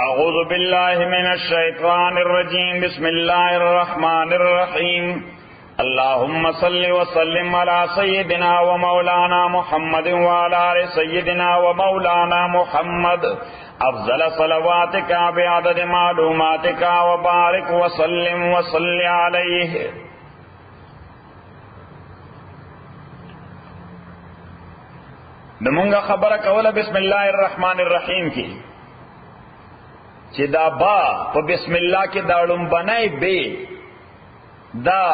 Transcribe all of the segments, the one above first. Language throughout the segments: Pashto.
اعوذ باللہ من الشیطان الرجیم بسم اللہ الرحمن الرحیم اللہم صل وسلم علی سیدنا و مولانا محمد وعلی آل سیدنا و مولانا محمد افضل صلواتک بعدد معلوماتک وبارک وسلم وصل علیہ. نمونگا خبر کولا بسم اللہ الرحمن الرحیم کی چی دا با پا بسم اللہ کی داڑم بنائی بے دا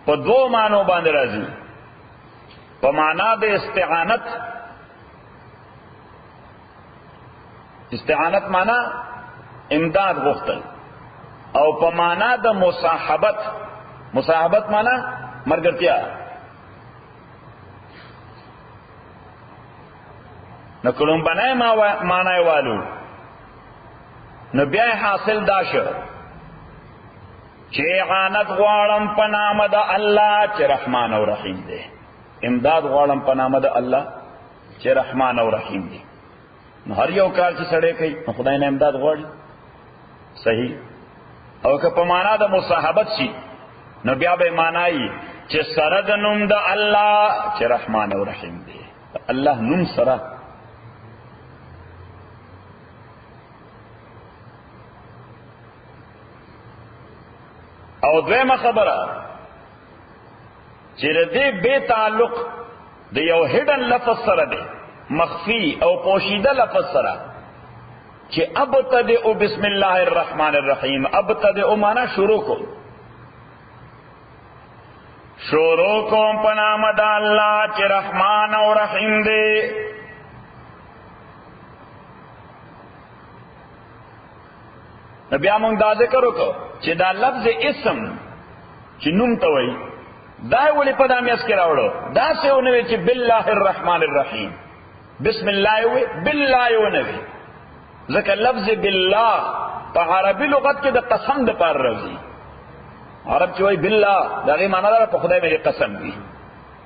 پا دو معنو باندھ رازی پا معنی دا استعانت معنی امداد غفتل او پا معنی دا مصاحبت معنی مرگرتیا نکلم بنائی معنی والو نو بیا حاصل داشو چه اعانت غوارم پنام دا اللہ چه رحمان و رحیم دے. امداد غوارم پنام دا اللہ چه رحمان و رحیم دے. نو ہر یو کار چه سڑے کئی نو خدای نے امداد غواری صحیح. او که پمانا دا مصاحبت شی نو بیا بے معنی چه سرد نم دا اللہ چه رحمان و رحیم دے. اللہ نم سرد او دویمه خبره چې دې بے تعلق د یو هډن لفظ سره دی مخفی او پوشیده لفظ سره چې ابتدئ بسم الله الرحمن الرحیم. ابتدئ معنا شروع کوم په نام د الله چې رحمان او رحیم دی. بیا مونږ دا ذکر وکړو چې دا لفظ اسم چې نوم ته وایي دا ولې په دامیاس کې راوړو. دا څه ونه وی چې بالله الرحمن الرحیم بسم الله وی بالله ونه وی ځکه لفظ بالله په عربي لغت کې د قسم د پاره راځي. عرب چې وایي بالله دا غي معنا ده په خدای باندې قسم وي.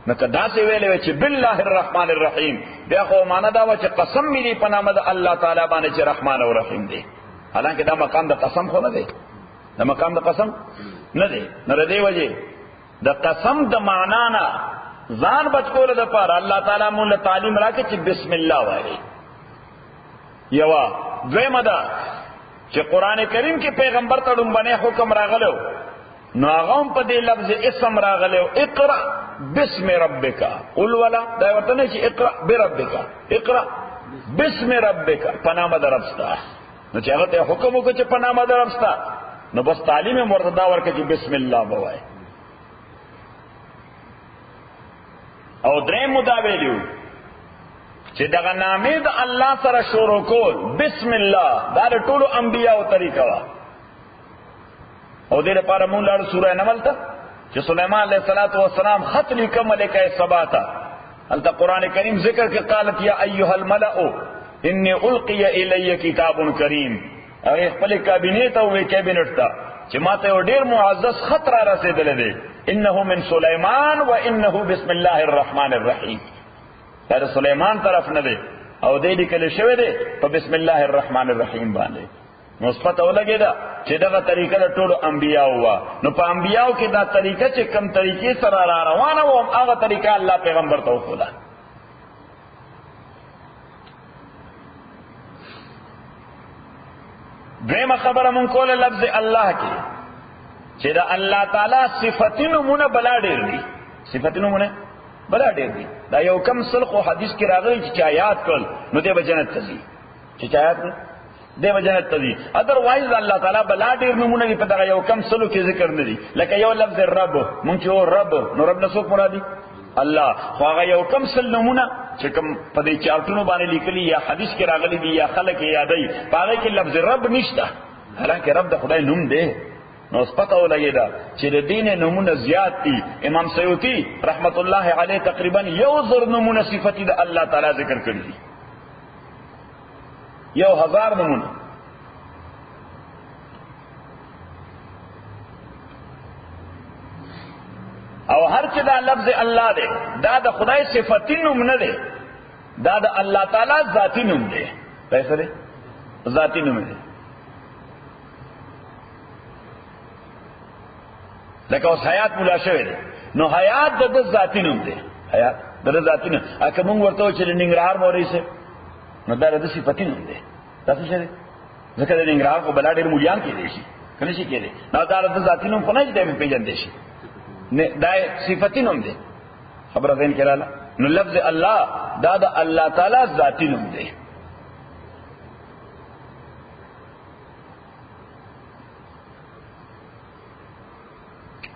نو که دا څه ویلې چې بالله الرحمن الرحیم بیا خو معنا دا و چې قسم مې په نام د الله تعالی باندې چې رحمان او رحیم دی. حالانکہ دا مقام دا قسم خو نه دی. دا مقام دا قسم نه دی. نو ردی وجه دا قسم دا معنانا ځان بچکول دا پار اللہ تعالی مون تعلیم راکې چې بسم الله وایي. یوا دویمه دا چې قرآن کریم کې پیغمبر ته ډومبنه حکم راغلو نو هغه په دې لفظ اسم راغلو اقرا بسم ربک. قل ولا دا ورته نه چې اقرا بربک اقرا بسم ربک پنامه درپستا. نو چې هغه ته حکم وکړي چې پنامه درپستا نو بس تعلیم مرتدا ورکړي چې بسم الله بوای. او درې مدا ویلو چې دغه نامې د الله سره شروع کول بسم الله دا د ټولو انبیانو طریقه وا. او دې لپاره مونږ لاړو سورہ نمل ته چې سليمان علیه السلام خط لیکم ملائکه سبا ته البته قران کریم ذکر کې قالت یا ایها الملأ انی القی الی کتاب کریم. هغه خپل کابینه ته وی کابینټ ته چې ماته یو ډیر معزز خط را رسیدلی دی انه من سلیمان و انه بسم الله الرحمن الرحیم. دا سلیمان طرف نه دی او دې لیکل شوی دی په بسم الله الرحمن الرحیم باندې. مثبت ولګی دا چې دغه طریقه د ټولو انبیاو وا. نو په انبیاو کې دا طریقه چې کم طریقې سره را روانه و هغه طریقه الله پیغمبر ته وښوده. دویمه خبره مون کوله لفظ الله کې چې دا الله تعالی صفاتینو مونږ بلا ډیر دي. صفاتینو مونږ بلا ډیر دي. دا یو کم سلخ حدیث کې راغلی چې آیات کول نو دې بجنت تزي چې آیات دې بجنت تزي. ادروایز الله تعالی بلا ډیر نمونه په دغه یو کم سلو کې ذکر نه دي. لکه یو لفظ رب مونږ چې رب نو رب نسوک مرادي الله خو هغه یو کم سل نمونه چې کوم په دې چارټونو باندې لیکلي یا حدیث کې راغلي دي یا خلک یادای هغه کې لفظ رب نشته. حالانکه رب د خدای نوم دی. نو پته ولګی دا چې د دین نمونه زیات دي. امام سیوطی رحمت الله علیه تقریبا 1000 نمونه صفتی د الله تعالی ذکر کړی دي. 1000 نمونه. او هر چې دا لفظ الله دی دا د خدای صفتی نوم نه دی. دا د الله تعالی ذاتی نوم دی. پیسې دی ذاتی نوم دی. لکه اوس حیات مولا شوی دی نو حیات د ذاتی نوم دی. حیات د ذاتی نوم. اګه موږ ورته چې ننګرهار موري سه نو دا د صفتی نوم دی. تاسو شه ځکه د ننګرهار کو بلا ډېر مولیان کې دي شي کنه شي کېږي نو دا د ذاتی نوم خو نه دی پیژن دي شي نه دا صفتی نوم دی. خبره دین کړه نو لفظ الله دا د الله تعالی ذاتی نوم دی.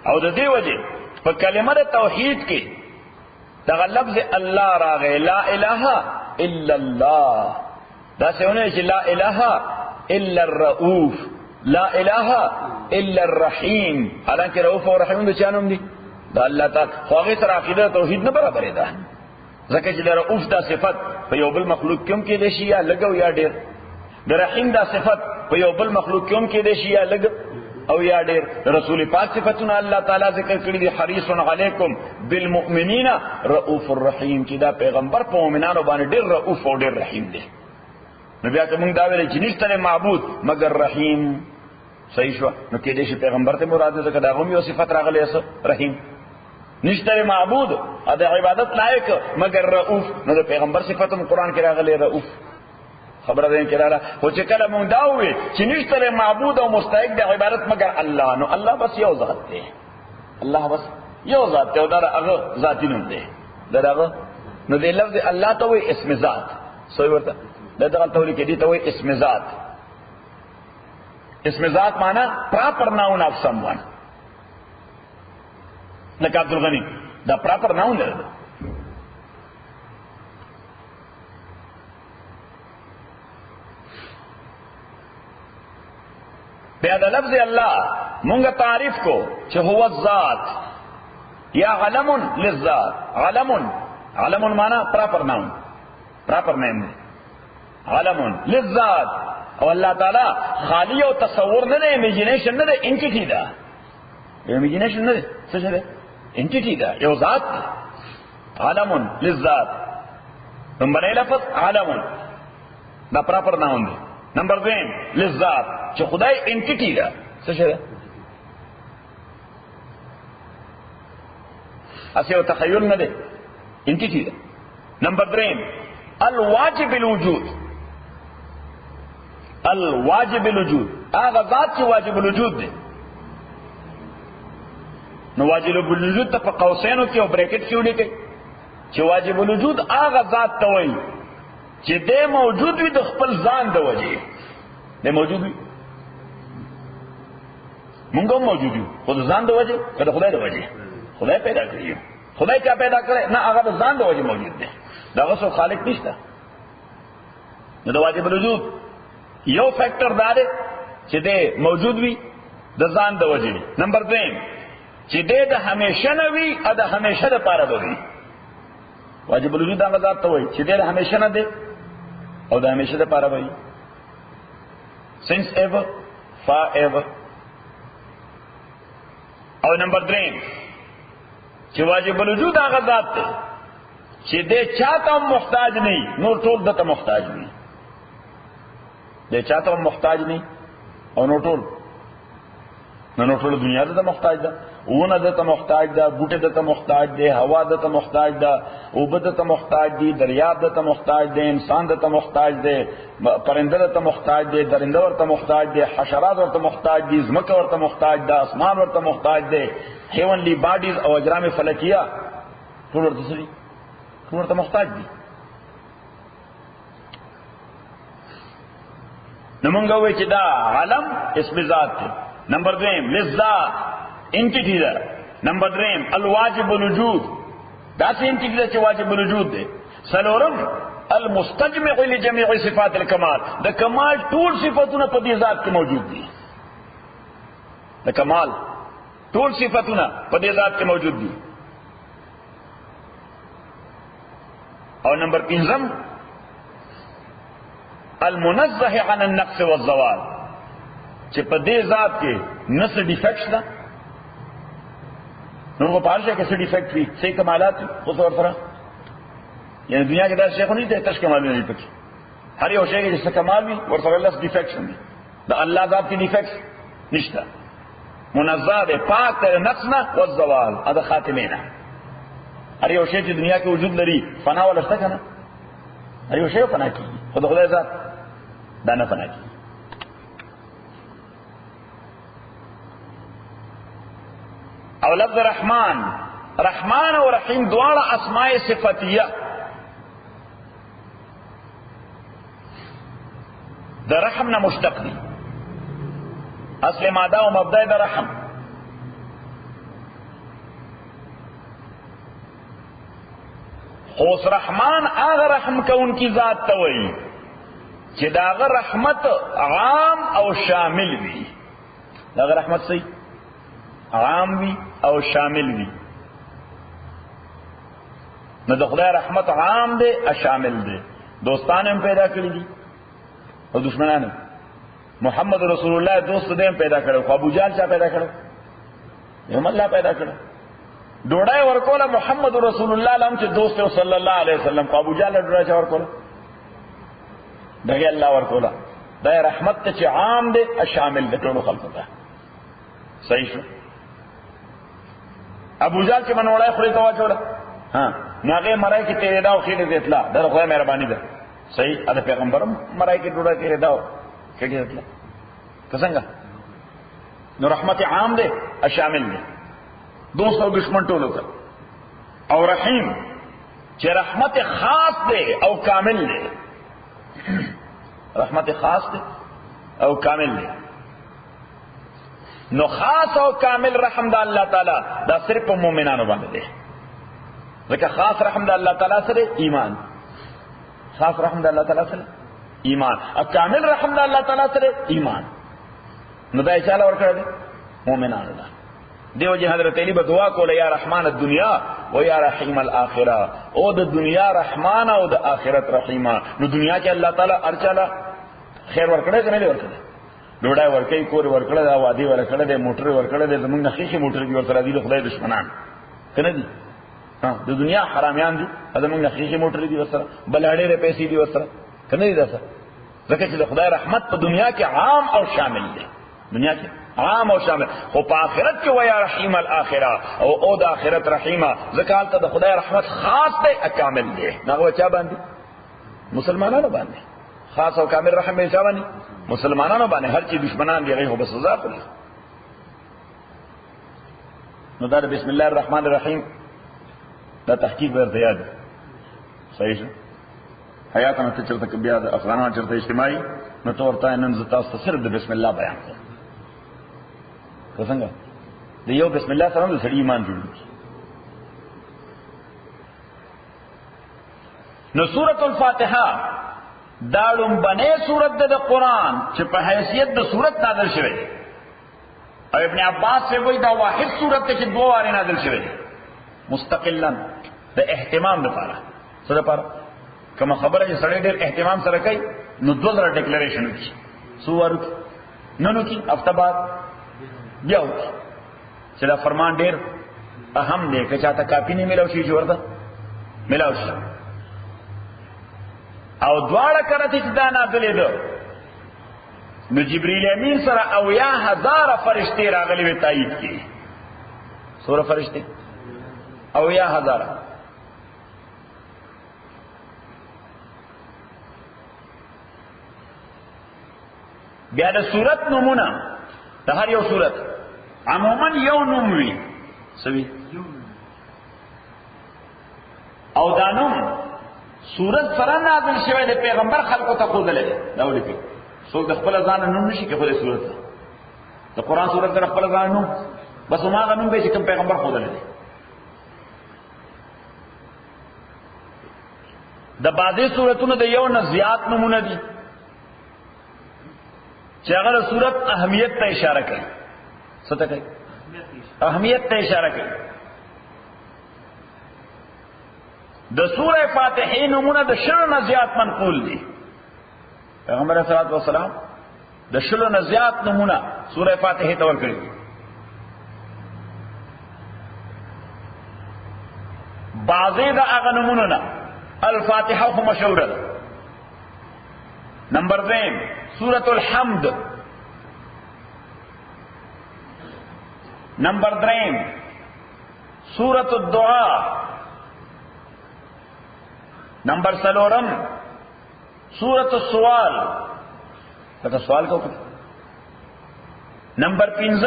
او د دې وجه په کلمه د توحید کې دا لفظ الله راغی لا اله الا الله. دا څونه چې لا اله الا الرؤوف لا اله الا الرحیم. حالانکه رؤوف او رحیم د چا نوم دي؟ دا الله تعالی. خو هغه سره عقیده توحید نه برابر ده ځکه چې د رؤوف دا صفت په یو بل مخلوق کې هم کې دي شي یا لګو یا ډیر. د رحیم دا صفت په یو بل مخلوق کې هم کې دي شي یا لګ او یا ډیر. رسول پاک صفاتونه الله تعالی ذکر کړی دي حریص علیکم بالمؤمنین رؤوف الرحیم چې دا پیغمبر په مؤمنانو باندې ډیر رؤوف او ډیر رحیم دی. نو بیا ته موږ دا ویل چې نشته معبود مگر رحیم. صحیح شو. نو کې دې شي پیغمبر ته مراد ده کدا هم یو صفت راغلی اس رحیم. نشته معبود د عبادت لایق مگر رؤوف. نو د پیغمبر صفاتم قران کې راغلی رؤوف. خبره ده کړه خو چې کله مونږ دا وې چې نشته معبود او مستحق د عبادت مگر الله نو الله بس یو ذات دی. الله بس یو ذات دی او دا هغه ذاتی نوم دی. دا هغه نو د لفظ الله ته وې اسم ذات. سوې ورته دا دغه ته وې کې دي ته وې اسم ذات. اسم ذات معنی proper noun of someone. لکه عبد الغنی دا proper noun دی. بیا دا لفظ اللہ مونگا تعریف کو چه هو الذات یا علم للذات. علم مانا پراپر نام پراپر نیم دی علم للذات. او اللہ تعالی خالی او تصور نه امیجینیشن نه انټیټی دا. امیجینیشن نه څه شه انټیټی دا یو ذات دی. علم للذات. نمبر لفظ علم دا پراپر نام دی. نمبر 2 للذات چې خدای انټیټی ده. څه شه اسه تخیل نه ده انټیټی ده. نمبر 3 الواجب الوجود. الواجب الوجود هغه ذات چې واجب الوجود ده. نو واجب الوجود ته په قوسینو کې او بریکټ کې ولیکي چې واجب الوجود هغه ذات ته وایي چې د موجود وي د خپل ځان د وجه. د موجود وي مونږ هم موجود یو خو د ځان د وجه که د خدای د وجه. خدای پیدا کړی. خدای چا پیدا کړی؟ نه هغه د ځان د وجه موجود دی. دغه څو خالق نشته. نو د واجب الوجود یو فیکٹر دا دی چې د موجود وي د ځان د وجه. نمبر 2 چې د همیشه نه وي او د همیشه د پاره وي. واجب الوجود هغه ذات ته وایي چې د همیشه نه دی او د همیشه د پاره وي. since ever forever. او نمبر 3 چې واجب الوجود هغه ذات دی چې د چاته محتاج نه نور ټول دته محتاج نه. د چاته محتاج نه او نور ټول نو ټول دنیا دته محتاج ده. ونه دته محتاج ده. بوټه دته محتاج ده. هوا دته محتاج ده. اوبه دته محتاج دي. دریاب دته محتاج ده. انسان دته محتاج ده. پرنده دته محتاج ده. درنده ورته محتاج ده. حشرات ورته محتاج دي. زمکه ورته محتاج ده. اسمان ورته محتاج ده. heavenly bodies او اجرام فلکیه ټول ورته سړي ټول ورته محتاج دي. نو مونږ وایو چې دا عالم اسم ذات دی. نمبر 2 للذات انټیټی ده. نمبر 3 الواجب الوجود دا څه انټیټی ده چې واجب الوجود دی. څلورم المستجمع لجميع صفات الكمال. د کمال ټول صفاتونه په دې ذات کې موجود دي. د کمال ټول صفاتونه په دې ذات کې موجود دي. او نمبر 5 المنزه عن النقص والزوال چې په دې ذات کې نس ډیفیکټس ده. نور کو پارشه کې څه ډیفیکټ وي څه کمالات خو ور سره یعنی دنیا کې دا شیخ نه دي تش کمال نه پکې هر یو شی کې څه کمال وي ورسره لس ډیفیکټس دي. د الله ذات کې ډیفیکټس نشته، منزه ده، پاک ده نقص نه او زوال اده خاتمه نه. هر یو شی چې دنیا کې وجود لري فنا ولسته کنه، هر یو شی فنا کیږي، خو د خدای ذات دا نه فنا کیږي. او لفظ رحمان، رحمان او رحیم دواړه اسماء صفاتیه د رحم نه مشتق دي. اصل ماده او مبدا د رحم. خو رحمان هغه رحم کوونکی ذات ته وایي چې داغه رحمت عام او شامل وي. داغه رحمت صحیح عام وي او شامل وي. نو د خدای رحمت عام دی او شامل دی. دوستان هم پیدا کړی دي او دشمنان. محمد رسول الله دوست دې پیدا کړو، خو ابو جهل چا پیدا کړو؟ هم الله پیدا کړو. ډوډۍ ورکوله محمد رسول الله لم چې دوست صلی الله علیه وسلم، خو ابو جهل ډوډۍ چا ورکوله؟ دغه الله ورکوله. دا رحمت ته چې عام دی او شامل دی ټول خلکو ته. صحیح شو. ابو جهل چې منوړای خوري ته واچوله، ها ناغه مرای کې تیرې دا او خېټه دې اطلاع دا خدای مهرباني ده. صحیح. دا پیغمبرم مرای کې ډوډۍ تیرې دا خېټه دې اطلاع څنګه؟ نو رحمت عام دی او شامل دی دوست او دشمن ټولو ته. او رحیم چې رحمت خاص دی او کامل دی. رحمت خاص دی او کامل دی. نو خاص او کامل رحم د الله تعالی دا صرف په مؤمنانو باندې دی. ځکه خاص رحم د الله تعالی سره ایمان، خاص رحم د الله تعالی سره ایمان، او کامل رحم د الله تعالی سره ایمان. نو دا چاله ورکړه دي مؤمنانو ته. دیو جی حضرت علی به دعا کوله یا رحمان الدنیا و یا رحیم الاخره، او د دنیا رحمان او د آخرت رحیمه. نو دنیا کې الله تعالی ارچاله خیر ورکړه کنه نه ورکړه؟ ډوډۍ ورکړي، کور ورکړه، دا وادي ورکړه، د موټر ورکړه، د زمونږ نخیخي موټر دی ورسره دي خدای دشمنان کنه دي. ها د دنیا حرامیان دي، زمونږ نخیخي موټر دی ورسره، بلاړې پیسې دي ورسره کنه دي. دا څه ځکه چې د خدای رحمت په دنیا کې عام او شامل دی. دنیا کې عام او شامل، خو په آخرت کې ویا رحیم الاخره او د آخرت رحیمه. ځکه هلته د خدای رحمت خاص دی او کامل دی. هغه چا باندې؟ مسلمانانو باندې. خاص او کامل رحم یې چا باندې؟ مسلمانانو باندې. هر چې دشمنان دی هغه به سزا کوي. نو دا بسم الله الرحمن الرحیم دا تحقیق ورته یاد. صحیح شو. حیاتنا ته چرته بیا د افغانانو چرته اجتماعي نو ته ورته نن زتا صرف د بسم الله بیان کړ. څنګه د یو بسم الله سره د سړي ایمان جوړیږي. نو سورۃ الفاتحه دا لومبنه سورۃ د قرآن چې په حیثیت د سورۃ نازل شوه. او ابن عباس سے وایي دا واحد سورۃ چې دوه واره نازل شوه مستقلا د اهتمام لپاره. څه لپاره؟ کوم خبره چې سړی ډېر اهتمام سره کوي نو دوه ځله ډیکلیریشن وکړي. سوورو نو کی هفته بعد بیا وکړي چې دا فرمان ډېر اهم دی. که چاته کاپی نه ملاو شي ورته ملاو شي. او دواړه کړه چې دا نازلې ده نو جبرئیل امین سره 90,000 فرشتي راغلي وي تایید کړي. سوره فرشتي 90,000. بیا د صورت نمونه د هر یو صورت عموما یو نوم وي سوي او دا نوم صورت سره نازل شوی د پیغمبر خلقو ته خوذلې دا ولیکي. څوک د خپل ځان نوم نشي کې خپل صورت د قرآن صورت د خپل ځان نوم بس ما نوم به چې کوم پیغمبر خوذلې. د بعضې صورتونو د یو نه زیات نمونه دي چې هغه صورت اهمیت ته اشاره کوي. څه ته کوي؟ اهمیت ته اشاره کوي. د سوره فاتحه نمونه د شلو نه زیات منقول دي. پیغمبر صلی الله علیه وسلم د شلو نه زیات نمونه سوره فاتحه ته ورکړي. بعضې د هغه نمونه نه الفاتحه خو مشهوره ده نمبر 2 سورۃ الحمد. نمبر 3 سورۃ الدعاء. نمبر 4 سورۃ السوال. لکه سوال کو. نمبر 5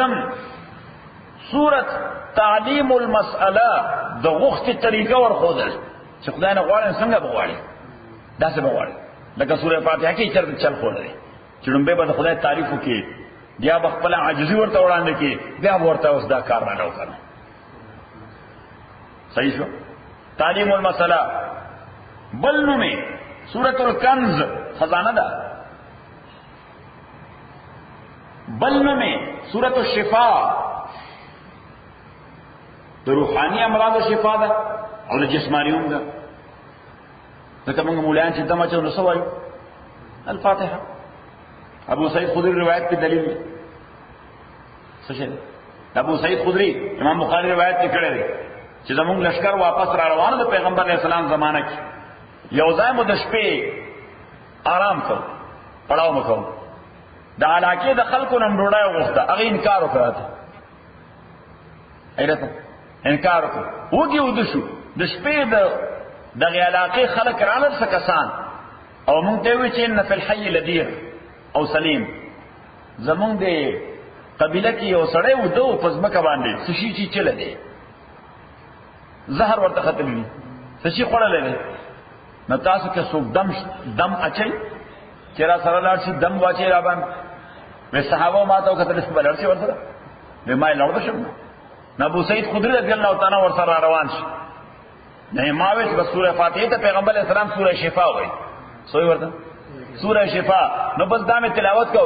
سورۃ تعلیم المسألہ، د غوښتې طریقه ورښودل چې خدای نه غواړي څنګه بغواړي داسې بغواړي. لکه سورۃ فاتحه کې چرته چل خوړلې چې لومبه به خدای تعریف وکړي، بیا به خپل عاجزي ورته وړاندې کړي، بیا ورته اوس دا کار نه وکړي. صحیح شو. تعلیم المسألہ. بل نومې سورۃ الکنز، خزانه ده. بل نومې سورۃ الشفاء، د روحاني امراض شفا ده او د جسماني هم ده. ځکه موږ مولیان چې دمه چو نو څه وایو؟ الفاتحه. ابو سعید خدری روایت کې دلیل دی. څه شي؟ ابو سعید خدری امام بخاری روایت کې کړی دی چې زموږ لشکر واپس را روانه د پیغمبر علیه السلام زمانه کې یو ځای مو د شپې آرام کړ، پړاو مو کړ. د علاقې د خلکو نم ډوډۍ وغوښته، هغه انکار وکړ. ایرته انکار وکړ. وږي وده شو. د شپې دغه علاقې خلک رانل څه کسان او مونږ ته وی چې ان فی الحي لدیر او سلیم. زمونږ د قبیله کې یو سړی وده او په ځمکه باندې څه شي چې چله دی، زهر ورته ختم دي، څه شي خوړلی دی. نو تاسو که څوک دم اچئ چې را سره لاړ شي، دم واچئ را باندې. وی صحابه ما ته وکتل چې به لاړ شي ورسره؟ وی ما یې لاړ به شم. نو ابو سعید خدری رضی الله تعالی ورسره روان شي. نه ما وی چې سورہ فاتحه ته پیغمبر علیہ السلام سورہ شفا وایي. سوې ورته سورہ شفا. نو بس دا مې تلاوت کو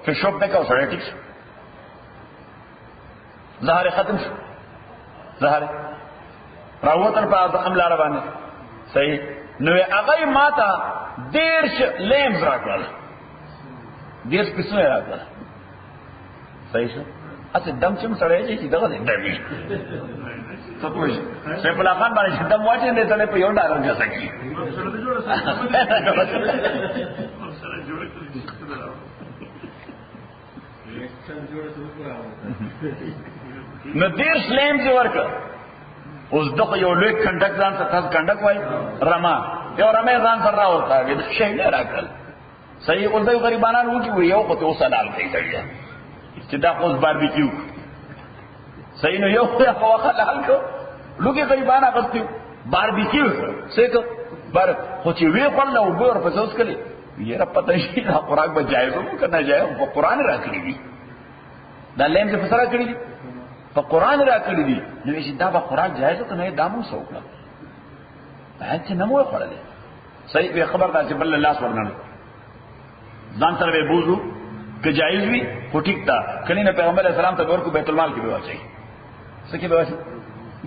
چې شوب نه کو سره ټیک شو، زهر ختم شو. زهر راوتل په عمل را باندې. صحیح. نو هغه ماته 10 لیمز راکړل، 10 پیسې راکړل. صحیح شو. اته دم چې سره چې دغه دمي سپوږ سیف الله خان باندې چې دم واچي نه ته په یو ډالر بیا سکی. نو 10 لیمز ورکړ. اوس دغه یو لوی کنډک ځان ته تاسو کنډک وای رما، یو رمه ځان پر راوړتا وي د شي نه راکړل. صحیح. اوس د غریبانو وکی وي یو په اوسه لال کوي چې دا اوس باربیکیو. صحیح. نو یو خو حلال کو لوګي غریبانو غوښتي باربیکیو څه بار خو چې وی خپل او ګور په څوس کړي یې را پته شي دا خوراک به جایز وو کنه جایز په قران راکړي دي. دا لیم څه فسره کړی دي په قران راکړي دي. نو چې دا به خوراک جایز کنه دا مو څوکړه هڅه نه مو خورلې. صحیح. به خبر دا چې بل الله سبحانه ځان سره به بوزو که جایز وي خو ټیک تا کله نه پیغمبر علیہ السلام ته ورکو بیت المال کې به واچي. څه کې به واچي؟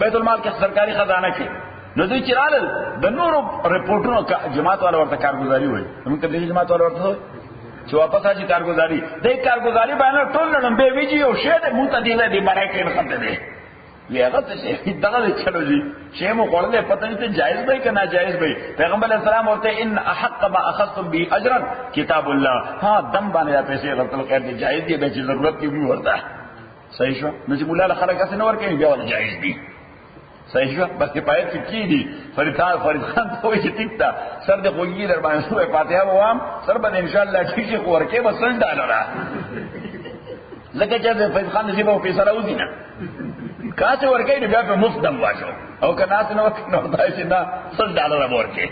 بیت المال کې سرکاري خزانه کې. نو دوی چې رالل د نورو رپورټونو جماعت والا ورته کارګزاري وایي. موږ ته دې جماعت والا ورته چې واپس راځي کارګزاري. دې کارګزاري باندې ټول نن به ویجی او شه دې مونږ ته دې باندې کې نه خبره ده. وی هغه څه دغه چلو جی شی مو خورلې پته نه جایز به که ناجایز به. پیغمبر علیہ السلام ورته ان احق ما اخذتم به اجرا کتاب الله. ها دم باندې پیسې ورته خیر دي جایز دي به چې ضرورت کې وي ورته. صحیح شو. نو چې مولا خلک اسنه ورکې بیا ول جایز دي. صحیح شو. بس کې پایت کې دي فرید خان ته وایي چې ټیک تا سر دې خوږی در باندې سورې فاتحه وام سر باندې ان شاء الله ټیک شي خو ورکې بس $100 لکه چې فرید خان دې په پیسې راوځي نه کاته ورکې بیا په مفت دم واچو او کناته نو خدای چې دا $100 ورکې.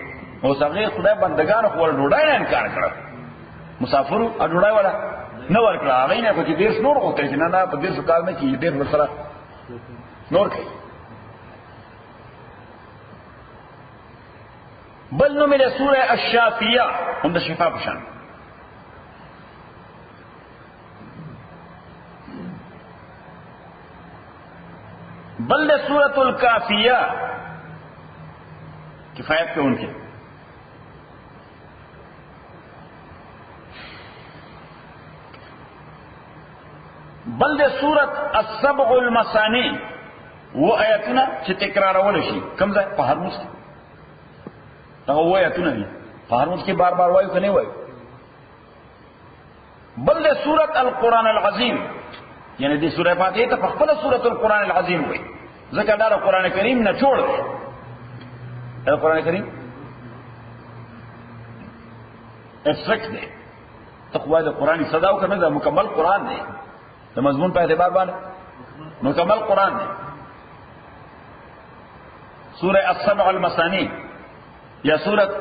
او څنګه خدای بندگان خو ډوډۍ نه انکار کړ. مسافر ا ډوډۍ ولا نو ورکړه هغه نه کوي ډیر نور وته چې نه په دې کال نه کې ډیر سره نور کوي. بل نو مله سوره الشافیه هم د شفا په شان. بل سورۃ الکافیہ کفایت پہ ان کے. بل سورۃ السبع المثانی وہ آیتونه چې تکرارول شي کوم ځای په هرمز کې دا و آیتونه دي په هرمز کې بار بار وایو کنه وایو بل د سورۃ القرآن العظیم، یعنی دې سورہ فاتحه ته په خپل سورۃ القرآن العظیم وایي، ځکه دا قرآن کریم نه جوړ دی. دا قرآن کریم افسک دی، تقوا د قرآن صدا او کنه دا مکمل قرآن دی، د مضمون په اعتبار باندې مکمل قرآن دی. سورہ السبع المثانی یا سورۃ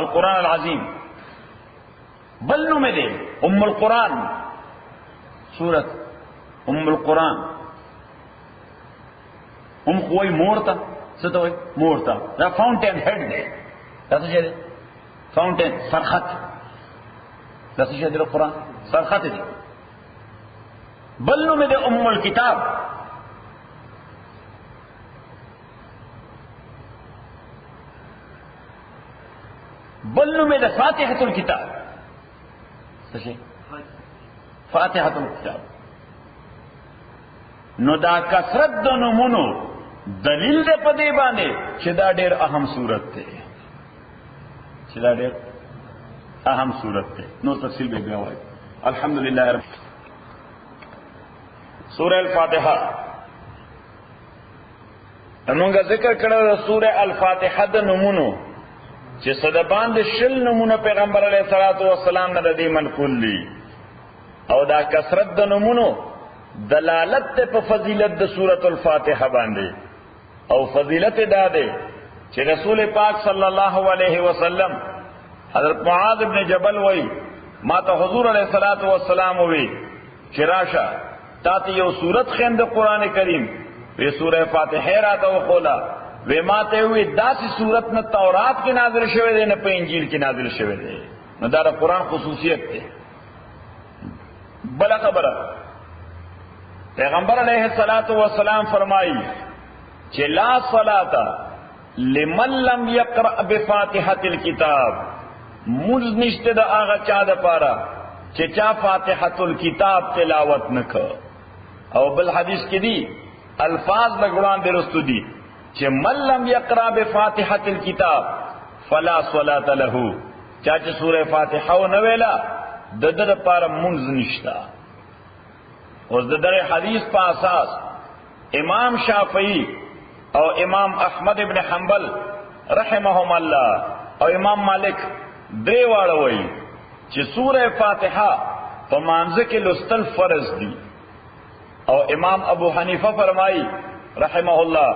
القرآن العظیم، بل نوم دے ام القرآن، سورۃ ام القرآن. ام خوئی مورتا ستو ہوئی مورتا، دا فاؤنٹین ہیڈ دے، دا سو دے فاؤنٹین سرخط، دا سو دے قرآن سرخط دے. بل نوم دے ام الکتاب، بل نوم دے فاتحۃ الکتاب، فاتحۃ الکتاب. نو دا کثرت د نمونو دلیل دے پدے باندے چې دا ډیر اہم صورت تے، چې دا ډیر اہم صورت تے. نو تفصیل به بیا وایي. الحمدللہ رب. سورہ الفاتحہ امونگا ذکر کړه سورہ الفاتحہ د نمونو چې صدبان د شل نمونه پیغمبر علیہ الصلوۃ والسلام نه دی منقول دي، او دا کثرت د نمونو دلالت ته په فضیلت د سورۃ الفاتحه باندې، او فضیلت دا ده چې رسول پاک صلی الله علیه وسلم حضرت معاذ ابن جبل وای ما ته حضور علیہ الصلوۃ والسلام وی چې راشه تا ته یو سورۃ خند قرآن کریم وی سورہ فاتحه راته وخولا، وی ما ته وی داسې سورت نه تورات کې نازل شوی دی نه په انجیل کې نازل شوی دی. نو دا د قرآن خصوصیت دی. بلا خبره پیغمبر علیہ الصلوۃ والسلام فرمائی کہ لا صلاۃ لمن لم یقرأ بفاتحۃ الکتاب، منځ نشته د هغه چا د پاره چې چا فاتحۃ الکتاب تلاوت نکړ. او بل حدیث کې دی الفاظ لګوان درستو دي چې من لم یقرأ بفاتحۃ الکتاب فلا صلاۃ له، چا چې سورہ فاتحه و نه ویلا د دې لپاره منځ نشتا. اوس د دې حدیث په اساس امام شافعی او امام احمد ابن حنبل رحمهم الله او امام مالک درې واړه وایي چې سورہ فاتحه په مانځ کې لوستل فرض دي، او امام ابو حنیفه فرمایي رحمه الله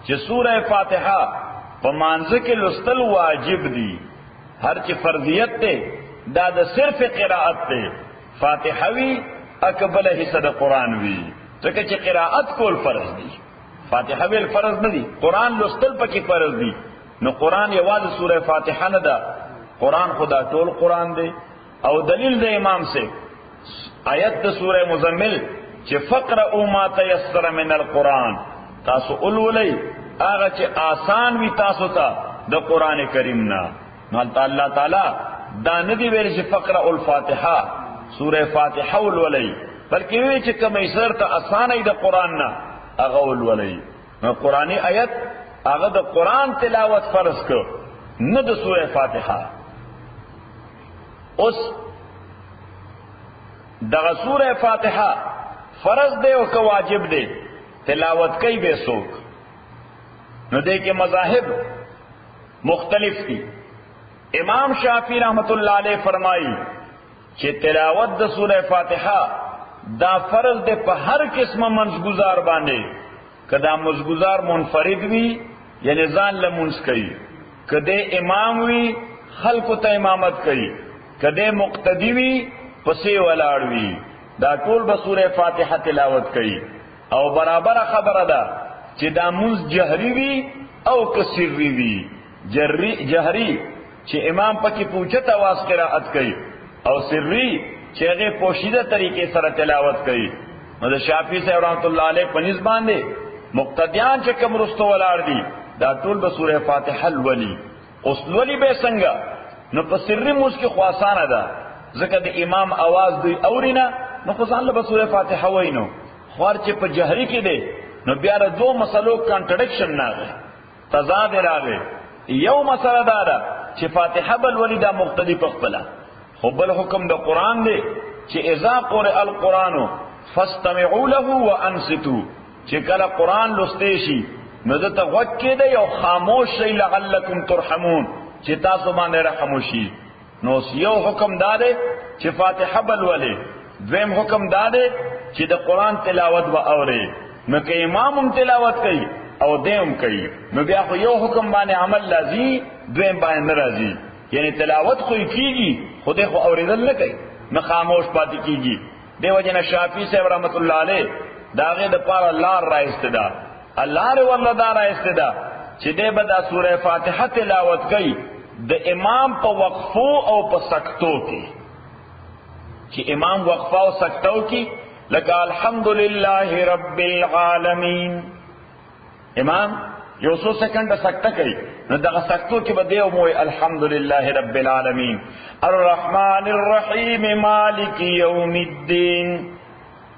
چې سورہ فاتحه په مانځ کې لوستل واجب دي. هر چې فرضیت ته دا د صرف قرائت ته فاتحه وی اکبله حصہ د قرآن وی، ځکه چې قرائت کول فرض دي، فاتحه ویل فرض نه دي، قرآن لوستل پکې فرض دي. نو قرآن یوازې سورہ فاتحه نه ده، قرآن خدا ټول قرآن دی. او دلیل د امام سے آیت د سورہ مزمل چې فقرؤ ما تیسر من القرآن، تاسو اولولئ هغه چې آسان وي تاسو ته د قرآن کریم نه. نو الله تعالی دا ندی ویل چې فقرؤ الفاتحه سورہ فاتحه اولولئ، بلکې وی چې کوم ایسر ته آسان ای د قرآن نه هغه اولولئ. نو قرآنی آیت هغه د قرآن تلاوت فرض کړ نه د سورہ فاتحه. اوس دغه سورہ فاتحه فرض دی او که واجب دی، تلاوت کوي به څوک. نو دې کې مذاهب مختلف دي. امام شافعی رحمت اللہ علیہ فرمائی کہ تلاوت د سورہ فاتحہ دا فرض دے په هر قسمه منځګزار باندې، کدا منځګزار منفرد وی یعنی ځان له منځ کوي، کده امام وی خلق ته امامت کوي، کده مقتدی وی پسې ولاړ وی، دا ټول به سورہ فاتحہ تلاوت کوي. او برابر خبره ده چې دا منځ جهری وی او کسری وی. جهری چې امام پکې پوښتنه आवाज قرائت کوي، او سری چې هغه پوشیده طریقې سره تلاوت کوي. نو د شافعی صاحب رحمۃ اللہ علیہ په نسبت باندې مقتدیان چې کوم رستو ولاړ دي دا ټول به سورہ فاتحه الولی. اوس ولی به څنګه؟ نو په سری موږ کې خاصانه ده، ځکه د امام आवाज دوی اورینا، نو خو ځان له سورہ فاتحه وینو. خور چې په جهری کې ده نو بیا د دوه مسلو کانټرډکشن نه راغی، تضاد راغی. یو مسله دا ده چې فاتحه بل ولی دا مقتدی په خپل، خو بل حکم د قرآن دی چې اذا قرئ القرآن فاستمعوا له وانصتوا، چې کله قرآن لستی شي نو دته غوږ کېږدئ او خاموش شئ لعلکم ترحمون، چې تاسو باندې رحم وشي. نو یو حکم دا دی چې فاتحه بلولې، دویم حکم دا دی چې د قرآن تلاوت به اورئ. نو که امام هم تلاوت کوي او دیم کوي نو بیا خو یو حکم باندې عمل لازم، دویم باندې نه راځي. یعنی تلاوت خو کیږي خو دې خو اورېدل نه کوي، نه خاموش پاتې کیږي. دیو جن شافعی صاحب رحمت الله علیه داغه د پاره لار را استدا، الله ر والله دا را استدا چې دې به دا سوره فاتحه تلاوت کوي د امام په وقفو او په سکتو کې، چې امام وقفه او سکتو کې لکه الحمدلله رب العالمین، امام یو سو سکنڈ سکتا کوي نو دغه سکتو کې به دیو موي الحمدلله رب العالمین الرحمن الرحیم مالک یوم الدین.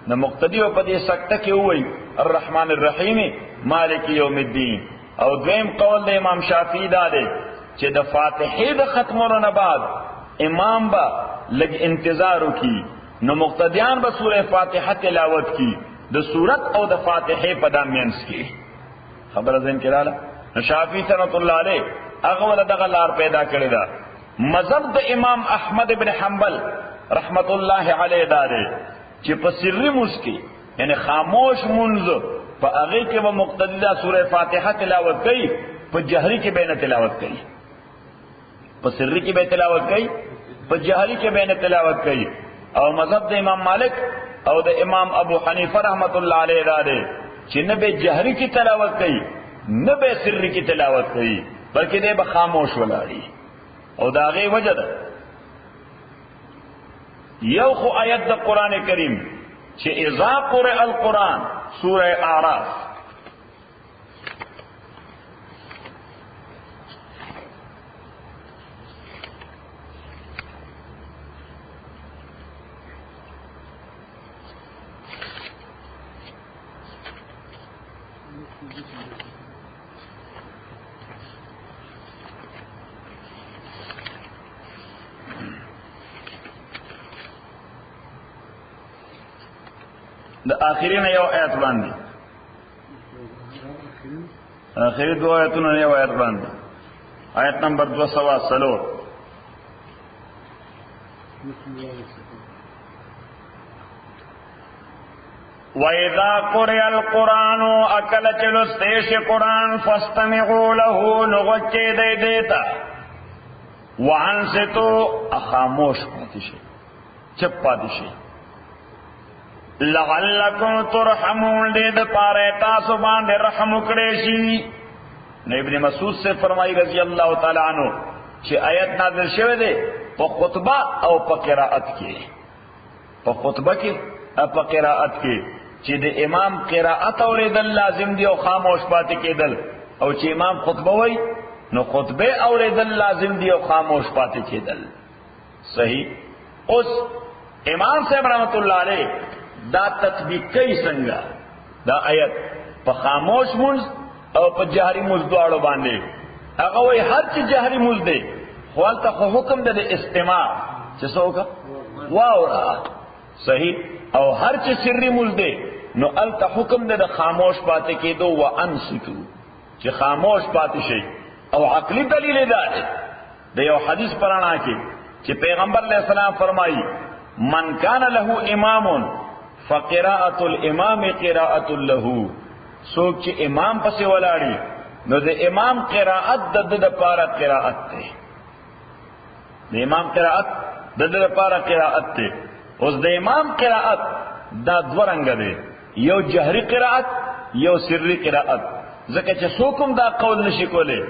نو مقتدی په دې سکته کې وای الرحمن الرحیم مالک یوم الدین. او دویم قول د امام شافعی دا دی چې د فاتحه د ختمولو نه بعد امام با لږ انتظار وکي، نو مقتدیان به سوره فاتحه تلاوت کی د سورت او د فاتحه په دامینس کې. خبر ازین کراله شافعی رحمۃ اللہ علیہ هغه ول دغه لار پیدا کړی دا. مذهب د امام احمد ابن حنبل رحمۃ اللہ علیہ دا دی چې په سری مسکی یعنی خاموش منځ په هغه کې به مقتدی دا سوره فاتحه تلاوت کوي، په جهری کې به نه تلاوت کوي، په سری کې به تلاوت کوي، په جهری کې به نه تلاوت کوي. او مذهب د امام مالک او د امام ابو حنیفه رحمۃ اللہ علیہ دا دی چې نه به جهری کی تلاوت کوي نه به سری کی تلاوت کوي، بلکې دې به خاموش ولاړي. او دا غي وجه ده یو خو آیت د قران کریم چې اذا قرئ القرآن سوره اعراف، د آخرین یو آیت باندې، آخری دو آیتونه یو آیت باندې، آیت نمبر 203. وَإِذَا قُرِئَ الْقُرْآنُ أَكَلَ چلستیش قرآن فَاسْتَمِعُوا لَهُ نغچے دے دیتا وَعَنْسِتُوا اخاموش پاتشی چپ پاتشی لعلکم ترحمون دے د پاره تاسو باندې رحم وکړي شي. نو ابن مسعود سے فرمائی رضی اللہ تعالی عنہ چې آیت نازل شوه ده په خطبه او په قرائت کې، په خطبه کې او په قرائت کې چې د امام قرائت اوریدل لازم دی او خاموش پاتې کېدل، او چې امام خطبه وای نو خطبه اوریدل لازم دی او خاموش پاتې کېدل. صحیح. اوس امام صاحب رحمت الله علیه دا تطبیق کوي څنګه دا آیت په خاموش منځ او په جهري منځ دواړو باندې. هغه وای هر چې جهري منځ دی خو هلته حکم د استماع چې څوک واورا. صحیح. او هر چې سری منځ دی نو هلته حکم د خاموش پاتې کېدو وانصتو چې خاموش پاتې شي. او عقلی دلیل دا دی د یو حدیث پرانا کې چې پیغمبر علیہ السلام فرمایي من کان له امام فقراءة الامام قراءة له، سوک چې امام پسې ولاړی نو د امام قراءت د پاره قراءت ته، د امام قراءت د پاره قراءت ته. اوس د امام قراءت دا دوه رنګ دی، یو جهري قراءت یو سری قراءت. ځکه چې څوک دا قول نشي کولی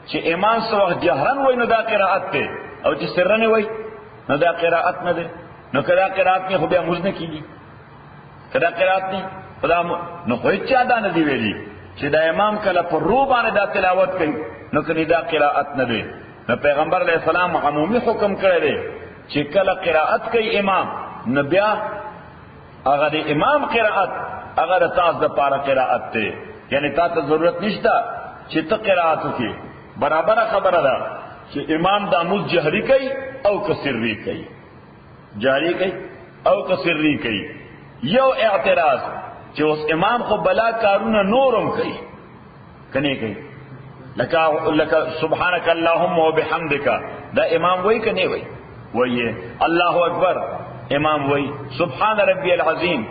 چې امام څو وخت جهرن وای نو دا قراءت ته، او چې سرن وای نو دا قراءت نه ده. نو کدا قراءت نه خو بیا موږ نه کیږي، کدا قرات نه خدا نو خو چا دا نه دی ویلي چې دا امام کله پر رو باندې دا تلاوت کوي نو کله دا قرات نه دی. نو پیغمبر علیہ السلام عمومي حکم کړی دی چې کله قرات کوي امام نو بیا هغه د امام قرات هغه تاسو د پاره قرات ته، یعنی تاسو ضرورت نشته چې ته قرات وکړي. برابر خبره ده چې امام د امود جهري کوي او کسری کوي. جاری کئی او کسری کئی. یو اعتراض چې اوس امام خو بلا کارونه نورم کئی کنی کئی لکا سبحانک اللہم و بحمدک دا امام وی کنی وی وی اللہ اکبر امام وی سبحان ربی العظیم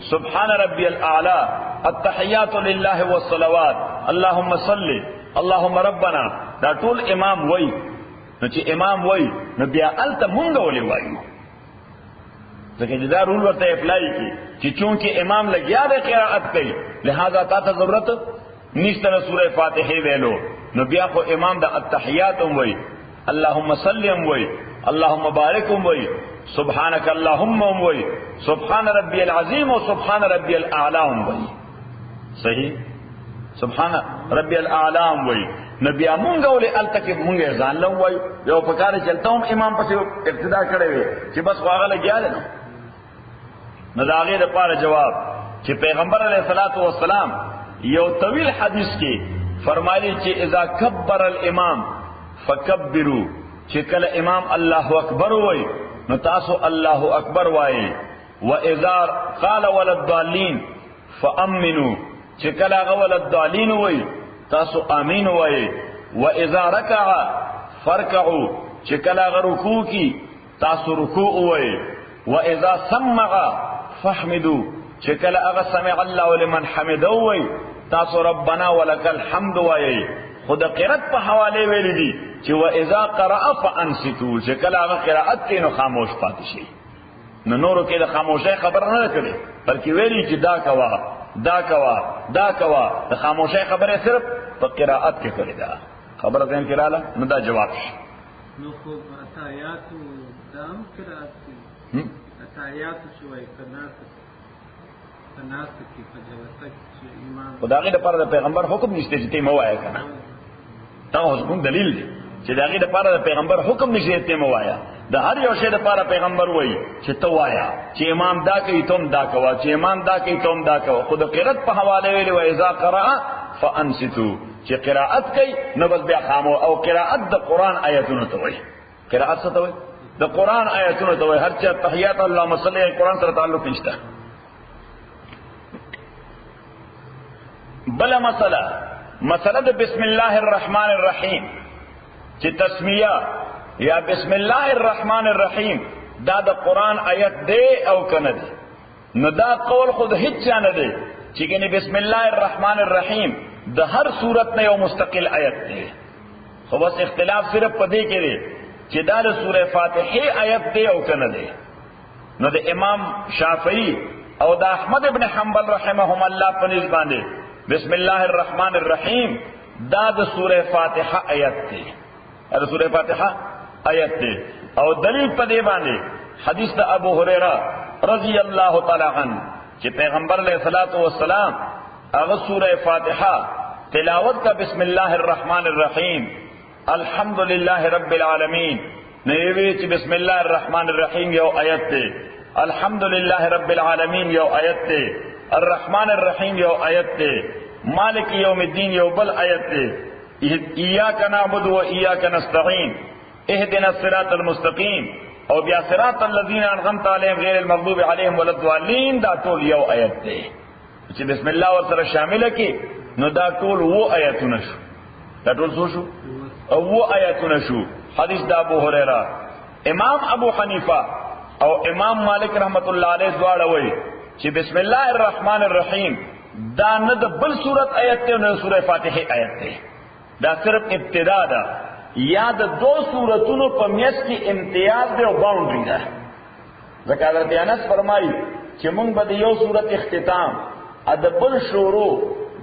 سبحان ربی الاعلی التحیات للہ والصلوات اللہم صلی اللہم ربنا دا ټول امام وی. نو چې امام وی نو بیا الته مونږ ولې وایو ځکه دا رول ورته اپلای کی چې چونکه امام لګیا د قرائت کوي لہذا تا ته ضرورت نشته سورہ فاتحه ویلو. نو بیا خو امام د التحیات هم وی اللهم صلی هم وی اللهم بارک هم وی سبحانك اللهم هم وی سبحان ربی العظیم و سبحان ربی الاعلی هم وی صحیح سبحان ربی الاعلی هم وی. نبی مونږ ولې التکه مونږ ځان لو وای یو په کار چلته هم امام پسې ابتدا کړی وي چې بس واغه لګیاله نو دا غیر لپاره جواب چې پیغمبر علیه الصلاۃ والسلام یو طویل حدیث کې فرمایلی چې اذا کبر الامام فکبروا چې کله امام الله اکبر وای نو تاسو الله اکبر وای. واذا قال ولا الضالين فامنوا چې کله غول الضالين وای تاسو امین وای. واذا ركع فركعوا چې کله رکوع کی تاسو رکوع وای. واذا سمع فاحمدوا چې کله هغه سمع الله لمن حمده وای تاسو ربنا ولك الحمد وای. خود قرات په حواله ویل دي چې واذا قرأ فانصتوا چې کله هغه قرات کینو خاموش پاتې شي. نو نورو کې د خاموشۍ خبر نه کړي بلکې ویلي چې دا کوا دا کوا دا کوا. د خاموشۍ خبره صرف په قرائت کې کړی دا خبره ذهن کې رااله نو دا جواب شي. نو خو اتایات دام قرائت کی اتایات شوي کناس کی په جلسه کې ایمان خدای د پر د پیغمبر حکم نشته چې ته مو وایا کنه دا حکم دلیل دی چې داغه د پر د پیغمبر حکم نشته ته مو وایا. د هر یو شی د پر پیغمبر وای چې ته وایا چې امام دا کوي تم دا کوا چې امام دا کوي تم دا کوا. خود قرات په حواله ویل و اذا قرأ فانصتوا چې قرائت کوي نو بس بیا خامو او قرائت د قران آیاتونو ته وای. قرائت څه ته وای؟ د قران آیاتونو ته وای. هر چا تحیات اللهم صلی علی قران سره تعلق نشته. بل مسئله د بسم الله الرحمن الرحیم چې تسمیه یا بسم الله الرحمن الرحیم دا د قران آیت دی او کنه دی. نو دا قول خود هیڅ نه دی چې کنه بسم الله الرحمن الرحیم د هر صورت نه یو مستقل آیت دی. خو بس اختلاف صرف پدې کې دی چې دا د سوره فاتحه آیت دی او کنه دی. نو د امام شافعی او د احمد ابن حنبل رحمهم الله په نسبت باندې بسم الله الرحمن الرحیم دا د سوره فاتحه آیت دی. دا سوره فاتحه آیت دی او دلیل په دې باندې حدیث د ابو هريره رضی الله تعالی عنہ چې پیغمبر علیہ الصلوۃ والسلام هغه سوره فاتحه تلاوت کا بسم الله الرحمن الرحیم الحمد لله رب العالمین نوی چې بسم الله الرحمن الرحیم یو آیت دی. الحمد لله رب العالمین یو آیت دی. الرحمن الرحیم یو آیت دی. مالک یوم الدین یو بل آیت دی. ایاک نعبد و ایاک نستعین اهدنا الصراط المستقیم او بیا صراط الذین انعمت علیہم غیر المغضوب علیہم ولا الضالین دا ټول یو آیت دی. چې بسم الله ور سره شامل کی نو دا ټول وو آیتونه شو. دا ټول څه شو؟ او وو آیتونه شو. حدیث د ابو هريره. امام ابو حنیفه او امام مالک رحمت الله علیه دواړه وایي چې بسم الله الرحمن الرحیم دا نه د بل سورت آیت ته نه سوره فاتحه آیت ته دا صرف ابتدا ده یا د دو سورتونو په میس کې امتیاز دی او باونډري ده. ځکه حضرت انس فرمایي چې موږ به د یو سورت اختتام ادب الشروع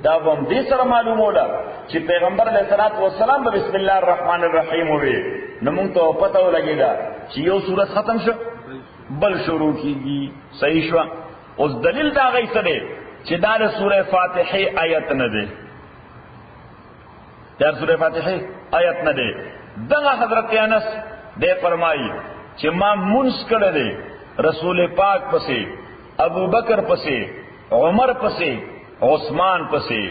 دا هم دې سره معلوموله چې پیغمبر علیه الصلاۃ والسلام به بسم الله الرحمن الرحیم وي. نو موږ ته پته ولګیدا چې یو سورت ختم شو بل شروع کیږي. صحیح شو. اوس دلیل دا غي څه دی چې دا د سوره فاتحه آیت نه دی. دا سوره فاتحه آیت نه دی. دغه حضرت انس دې فرمایي چې ما منس کړه دی رسول پاک پسې ابو بکر پسې عمر پسې عثمان پسې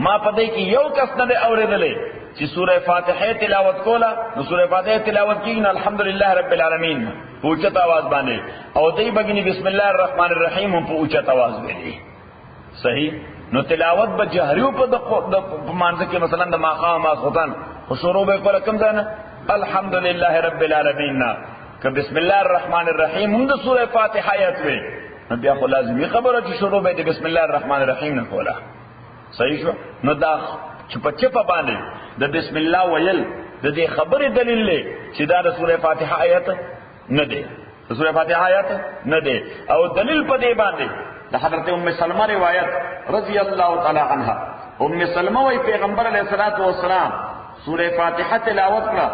ما پدې کې یو کس نه اوریدلې چې سوره فاتحه تلاوت کولا نو سوره فاتحه تلاوت کیږي الحمدلله رب العالمین په اوچت आवाज باندې او دای بګنی بسم الله الرحمن الرحیم په اوچت आवाज باندې صحیح. نو تلاوت به جهریو په مانځ کې مثلا د ماقام ماخوتن خو شروع به کول کوم ځای نه الحمدلله رب العالمین که بسم الله الرحمن الرحیم هم د سوره فاتحه آیت وي نو بیا خو لازمي خبره چې شروع به د بسم الله الرحمن الرحیم نه کوله صحیح شو. نو دا چپچپا باندې د بسم الله ویل د دې خبرې دلیل دی چې دا د سوره فاتحه آیت نه دی د سوره فاتحه آیت نه دی او دلیل په دې باندې د حضرت ام سلمہ روایت رضی الله تعالی عنها ام سلمہ وی پیغمبر علیہ الصلوۃ والسلام سوره فاتحه تلاوت کړه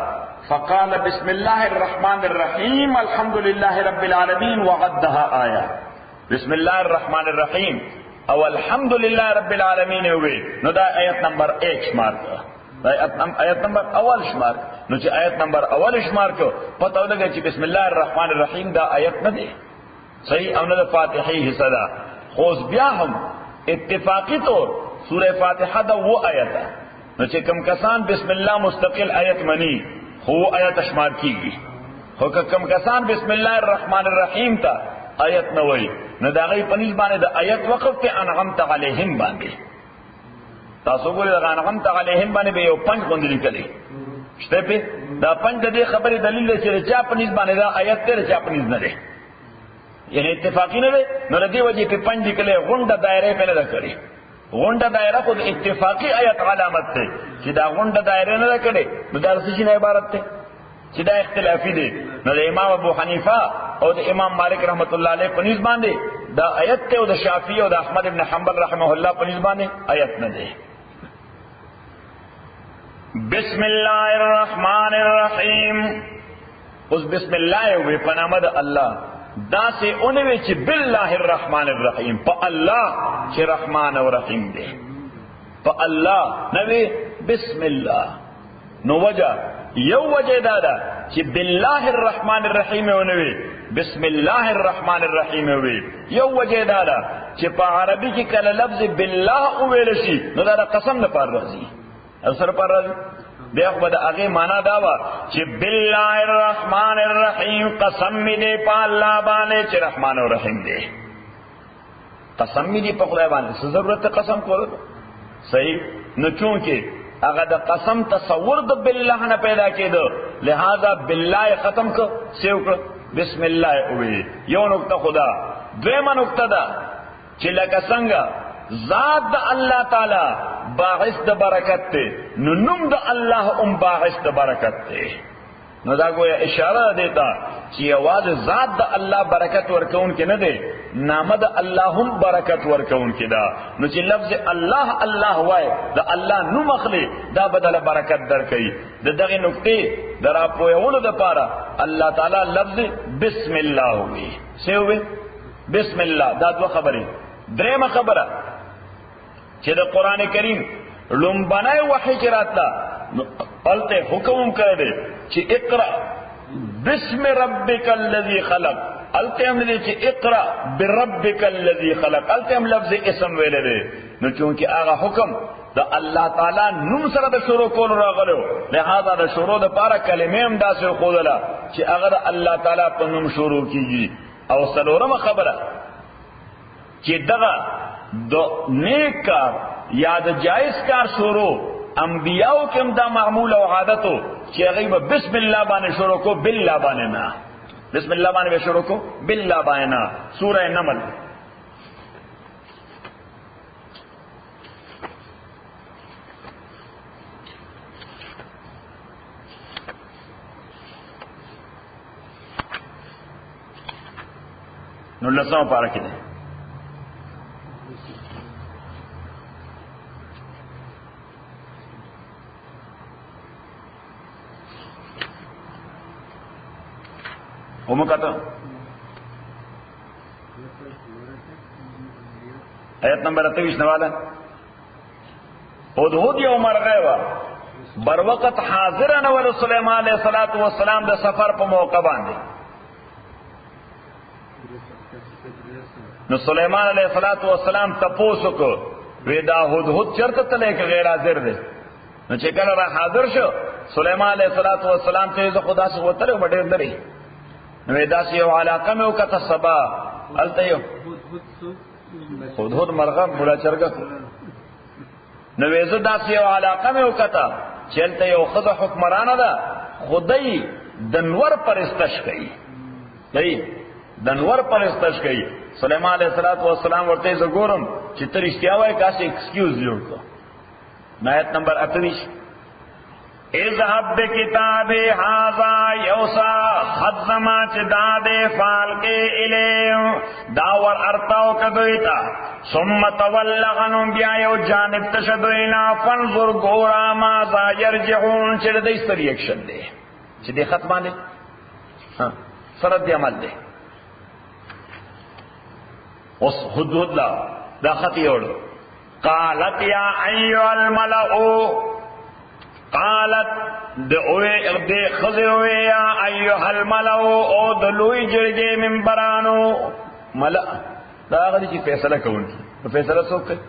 فقال بسم الله الرحمن الرحیم الحمد لله رب العالمین وعدها آیه بسم الله الرحمن الرحیم او الحمد لله رب العالمین وی نو دا آیت نمبر 1 شمار کړه آیت نمبر اول شمار نو چې آیت نمبر اول شمار کو پته ولګی چې بسم الله الرحمن الرحیم دا آیت نه دی صحیح او نه د فاتحه حصہ ده خو بیا هم اتفاقی طور سوره فاتحه دا و آیت ده نو چې کم کسان بسم الله مستقل آیت منی خو آیت شمار کیږي خو کم کسان بسم الله الرحمن الرحیم تا آیت نه وای نو دا غي پنځ باندې د آیت وقف ته انعمت علیهم باندې تاسو ګورئ دا انعمت علیهم باندې به یو پنځ غوندې لیکلي شته په دا پنځ د خبرې دلیل دی چې چا پنځ باندې دا آیت ته چا پنځ نه دی یعنی اتفاقی نه دی نو د دې وجې په پنځ لیکلې غونډه دایره په نه کړی غونډه دایره خو د اتفاقی آیت علامت ده چې دا غونډه دایره نه کړي نو دا څه شي نه عبارت ده چې دا اختلافي دي نو د امام ابو حنیفه او د امام مالک رحمت الله علیه په نسبت باندې دا آیت ته او د شافعی او د احمد ابن حنبل رحمه الله په نسبت باندې آیت نه ده. بسم الله الرحمن الرحیم اوس بسم الله وی په نام د الله دا سے اونوی چی باللہ الرحمن الرحیم پا اللہ چی رحمان و رحیم دے پا اللہ نوی بسم اللہ نو وجہ یو وجہ دادا چی باللہ الرحمن الرحیم اونوی بسم اللہ الرحمن الرحیم اوی یو وجہ دادا چی پا عربی کی کل لفظ باللہ اویلشی نو دادا قسم نپار رازی اثر پار رازی دیکھ بدا اگے مانا داوا چی باللہ الرحمن الرحیم قسم می دے پا اللہ بانے چی رحمان و رحیم دے قسم می دے پا خدای بانے سے ضرورت قسم کرو صحیح نو چونکہ اگر دا قسم تصور دا باللہ نہ پیدا کی دو لہذا باللہ ختم کر سیو کر بسم اللہ اوی یو نکتہ خدا دویمہ نکتہ دا چی لکا سنگا ذات دا اللہ تعالی باعث دا برکت تے نو نم دا اللہ باعث دا برکت تے نو دا گویا اشارہ دیتا چی آواز ذات دا اللہ برکت ورکون کے نہ دے نام دا اللہ ہم برکت ورکون کے دا نو چی لفظ اللہ اللہ وائے دا اللہ نم اخلی دا بدل برکت در کئی دا دغی نکتے در آپ پویولو دا پارا اللہ تعالی لفظ بسم اللہ ہوئی سے ہوئے بسم اللہ دا دو خبری دریم خبرہ چې د قران کریم لومبنای وحی چې راتلا الته حکم کړی چې اقرا بسم ربک الذی خلق الته هم دې چې اقرا بربک الذی خلق الته هم لفظ اسم ویل دی نو چونکه هغه حکم د الله تعالی نوم سره د شروع کول راغلو لہذا د شروع د پاره کلمې هم داسې خودله چې هغه د الله تعالی په نوم شروع کیږي او څلورمه خبره چې دغه دو نیک کار یا د جائز کار شروع انبیاء کم دا معمول او عادتو چې هغه به بسم الله باندې شروع کو بالله باندې نه بسم الله باندې شروع کو بالله باندې نه سورہ نمل نو لسو پارا کې ده کہتا آیت نمبر 28 نوالا ہدہد یو مرغے وا بر وقت حاضر نور سلیمان علیہ السلام دا سفر پا موقع باندے نو سلیمان علیہ السلام تپوسو کو وی دا ہدہد چرت تلے کہ غیر حاضر دے نو چې کله را حاضر شو سليمان عليه السلام ته زه خدا سره وتره وړې درې نو داسې یو علاقه مې وکړه سبا الته یو هدهد مرغه بولا چرګه نو زه داسې یو علاقه مې وکړه چې الته یو خزه حکمرانه ده خدای د نور پرستش کوي د نور پرستش کوي سليمان عليه السلام ورته زه ګورم چې تر اشتیا وای کاسه ایکسکیوز جوړ کو آیت نمبر 28 اذهب بکتاب هذا یوسا خط زما چې داده فال کې الیو داور ارتاو کدویتا ثم تولغن بیا یو جانب تشدوینا فانظر ګورا ما ذا يرجعون چې دې ستر ریاکشن دی چې دې خط باندې ها سره دې عمل دی اوس حدود لا دا خط یوړ قالت یا ایها الملأ قالت دے خضر یا ایها الملأ او دلوی جرگے منبرانو ملأ دا غدی چی فیصلہ کون کی فیصلہ سوک کئی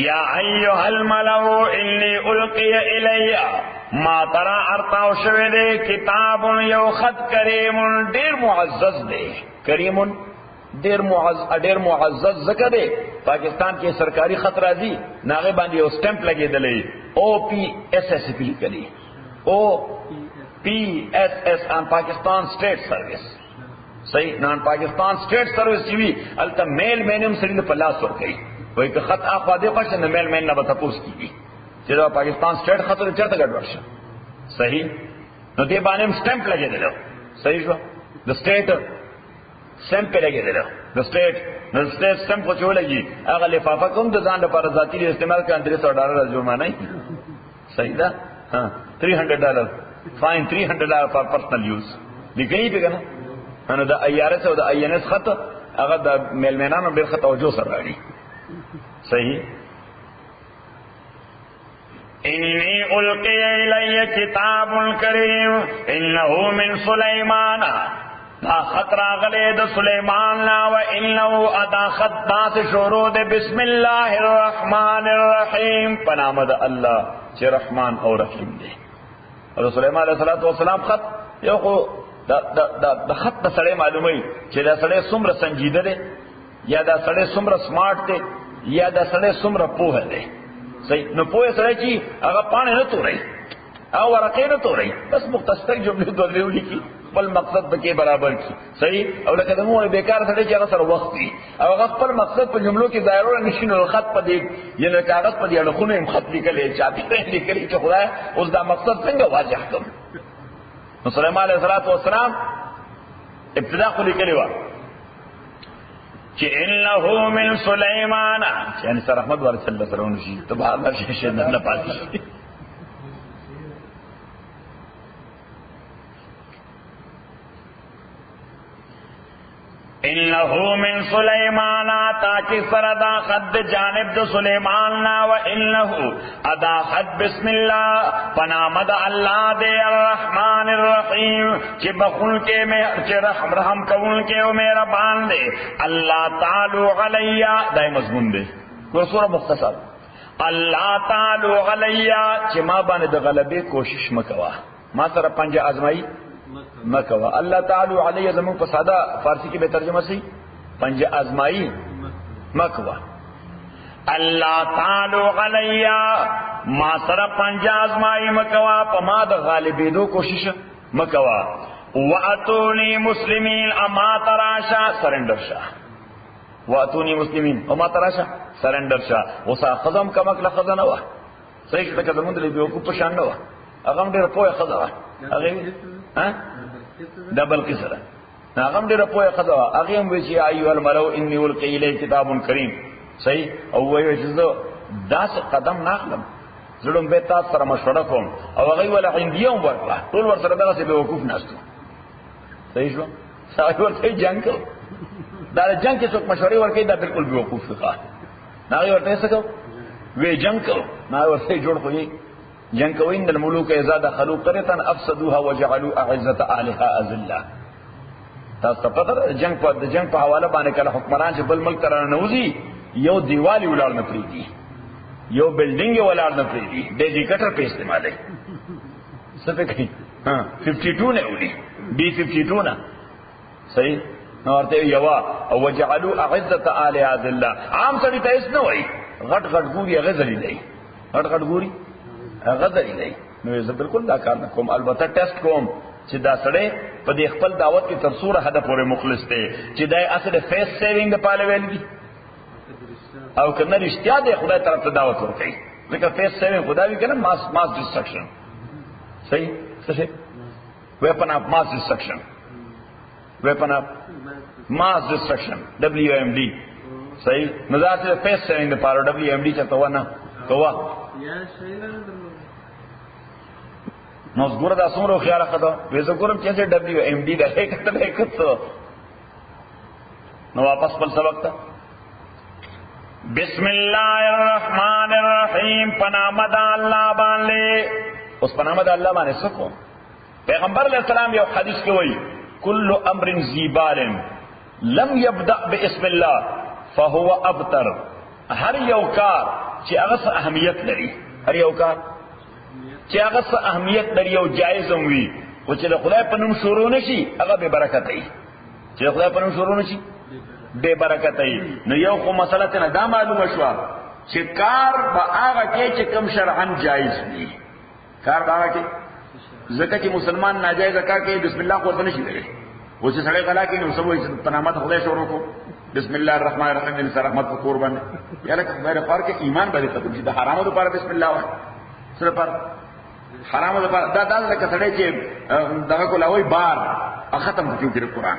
یا ایها الملأ انی القی الی ما ترا ارتاو شوے دے کتاب یو خط کریم دیر معزز دے کریم ډیر معزز زکه دی پاکستان کې سرکاري خط راځي ناغه باندې یو سٹمپ لګیدلې او پی ایس ایس پی لیکلي او پی ایس ایس ان پاکستان سٹیټ سروس صحیح نان پاکستان سٹیټ سروس چې وی الته میل مینم سړي په لاس ور کوي وای که خط اخوا دې پښه نه میل مین نه به تاسو کیږي چې دا پاکستان سٹیټ خط چرته ګډ ورشه صحیح نو دې باندې سٹمپ لګیدل صحیح شو د سٹیټ سم په لګي ده د سټیټ سم کو چولېږي هغه لفافه کوم د ځان لپاره ذاتی استعمال کړي $300 جرمانه صحیح ده ها $300 فاین $300 پر پرسنل یوز لګي به کنه نو د IRS او د INS خط هغه د میلمنانو ډېر خط توجه سره راړي صحیح انی القی الی کتاب کریم انه من سلیمان دا خط راغلے دا سلیمان لا و انہو ادا خط داس شروع دے بسم اللہ الرحمن الرحیم پنام دا اللہ چی رحمان اور رحیم دے اور سلیمان علیہ السلام خط یو خو دا خط دا سڑے معلومی چی دا سڑے سمر سنجیدہ دے یا دا سڑے سمر سمارٹ دے یا دا سڑے سمر پوہ دے صحیح نو پوہ سڑے چی اگا پانے نہ تو رہی او ورقے نہ تو رہی بس مختصر جملے دو لکی خپل مقصد پکې برابر کی صحیح او لکه دمو بیکار سره چې هغه سره وخت وي او هغه خپل مقصد په جملو کې ظاهرونه نشینو خط په دې یعنی کاغذ په دې اړخونه هم خط لیکلې چاپی لیکلې چې خدای اوس دا مقصد څنګه واضح کړم نو سليمان عليه السلام ابتدا خو لیکلی و چې انه من سليمان یعنی سره رحمت ورته الله سره ونشي تبارک الله شي نه پاتې انہو من سلیمان تاکہ سردا خد جانب دو سلیمان نا و انہو ادا خد بسم اللہ پنامد اللہ دے الرحمن الرحیم چی بخون کے میں چی رحم کون کے و میرا بان دے اللہ تعالو علیہ دائی مضمون دے کوئی سورہ مختصر اللہ تعالو علیہ چی ما بانے دا غلبے کوشش مکوا ما سر پنج آزمائی مکوا اللہ تعالی علیہ زمون کو سادہ فارسی کی بے ترجمہ سی پنج آزمائی مکوا اللہ تعالی علیہ ما سر پنج آزمائی مکوا پما دا غالبی دو کوشش مکوا واتونی مسلمین اما تراشا سرنڈر شاہ واتونی مسلمین اما تراشا سرنڈر شاہ وسا خزم کمک لخزن ہوا صحیح شتا کہ زمون دلی بیوکو پشان ہوا اغم دیر پویا خزا اغیم ڈبل کسر ناغم دیر پویا خزا اغیم ویچی ایوہ الملو انی ولقی الی کتاب کریم صحیح او ویچی داس قدم ناخلم زلون بیتات سر مشورکم او اغیو والا عندیوں ورکلا طول ور سر دغا سے بے وقوف ناستو صحیح شو ساقی ورکی جنگ کرو دار جنگ کے سوک مشوری ورکی دا بالکل بے وقوف فقہ ناغی ورکی سکو وی جنگ کرو ناغی ورکی جوڑ خوئی جنگ کو ان الملوک اذا دخلوا قرية افسدوها وجعلوا اعزة اهلها اذلة تاسو پتہ جنگ په حواله باندې کله حکمران چې بل ملک تر نوځي یو دیوالی ولار نه پریږي یو بلډینګ ولاړ نه پریږدي ډیجیکټر په استعمالي څه په کوي 52 نه ولي B52 نه صحیح نو ورته یوا او وجعلوا اعزه الها ذلہ عام سړی ته اس نه وای غټ غټ ګوري غزلی دی غټ غټ ګوري غزلی دی نو زه بالکل دا کار نه کوم البته ټیسټ کوم چې دا سړی په دې خپل دعوت کې تر څوره حد پورې مخلص دی چې دا اصل فیس سیوینګ د پاله ویل دي او کنه رښتیا دی خدای طرف ته دعوت ورکړي ځکه فیس سیوینګ خدای وی کنه ماس ډیسټرکشن صحیح څه weapon of mass destruction weapon of mass destruction WMD صحیح نظر سے فیس سیوینګ د پاله WMD چته ونه کوا یا شیلا نو زګور دا څومره خیال راخدو وې زه ګورم چې WMD دا هیڅ ته هیڅ نو واپس پر سبق ته بسم الله الرحمن الرحیم پنامد الله باندې اوس پنامد الله باندې سکو پیغمبر علیہ السلام یو حدیث کې وایي کل امر ذیبال لم یبدأ باسم الله فهو ابتر هر یو کار چې هغه اهمیت لري هر یو کار چې هغه اهمیت لري او جایز وي او چې خدای په نوم شروع نشي هغه به برکت وي چې خدای په نوم شروع نشي به برکت وي نو یو خو مسله ته دا معلومه شو چې کار به هغه کې چې کوم شرعاً جایز وي کار به هغه کې ځکه چې مسلمان ناجایز کار کوي بسم الله خو ورته نشي ویلی او چې سړی غلا کوي نو سموي په نامه خدای شروع کو بسم الله الرحمن الرحیم ان سره رحمت په قربان یا لکه غیر فار کې ایمان باندې ختم شي د حرامو لپاره بسم الله وای سره پر حرامو لپاره دا لکه سړی چې دغه کولاوي بار ختم کیږي د قران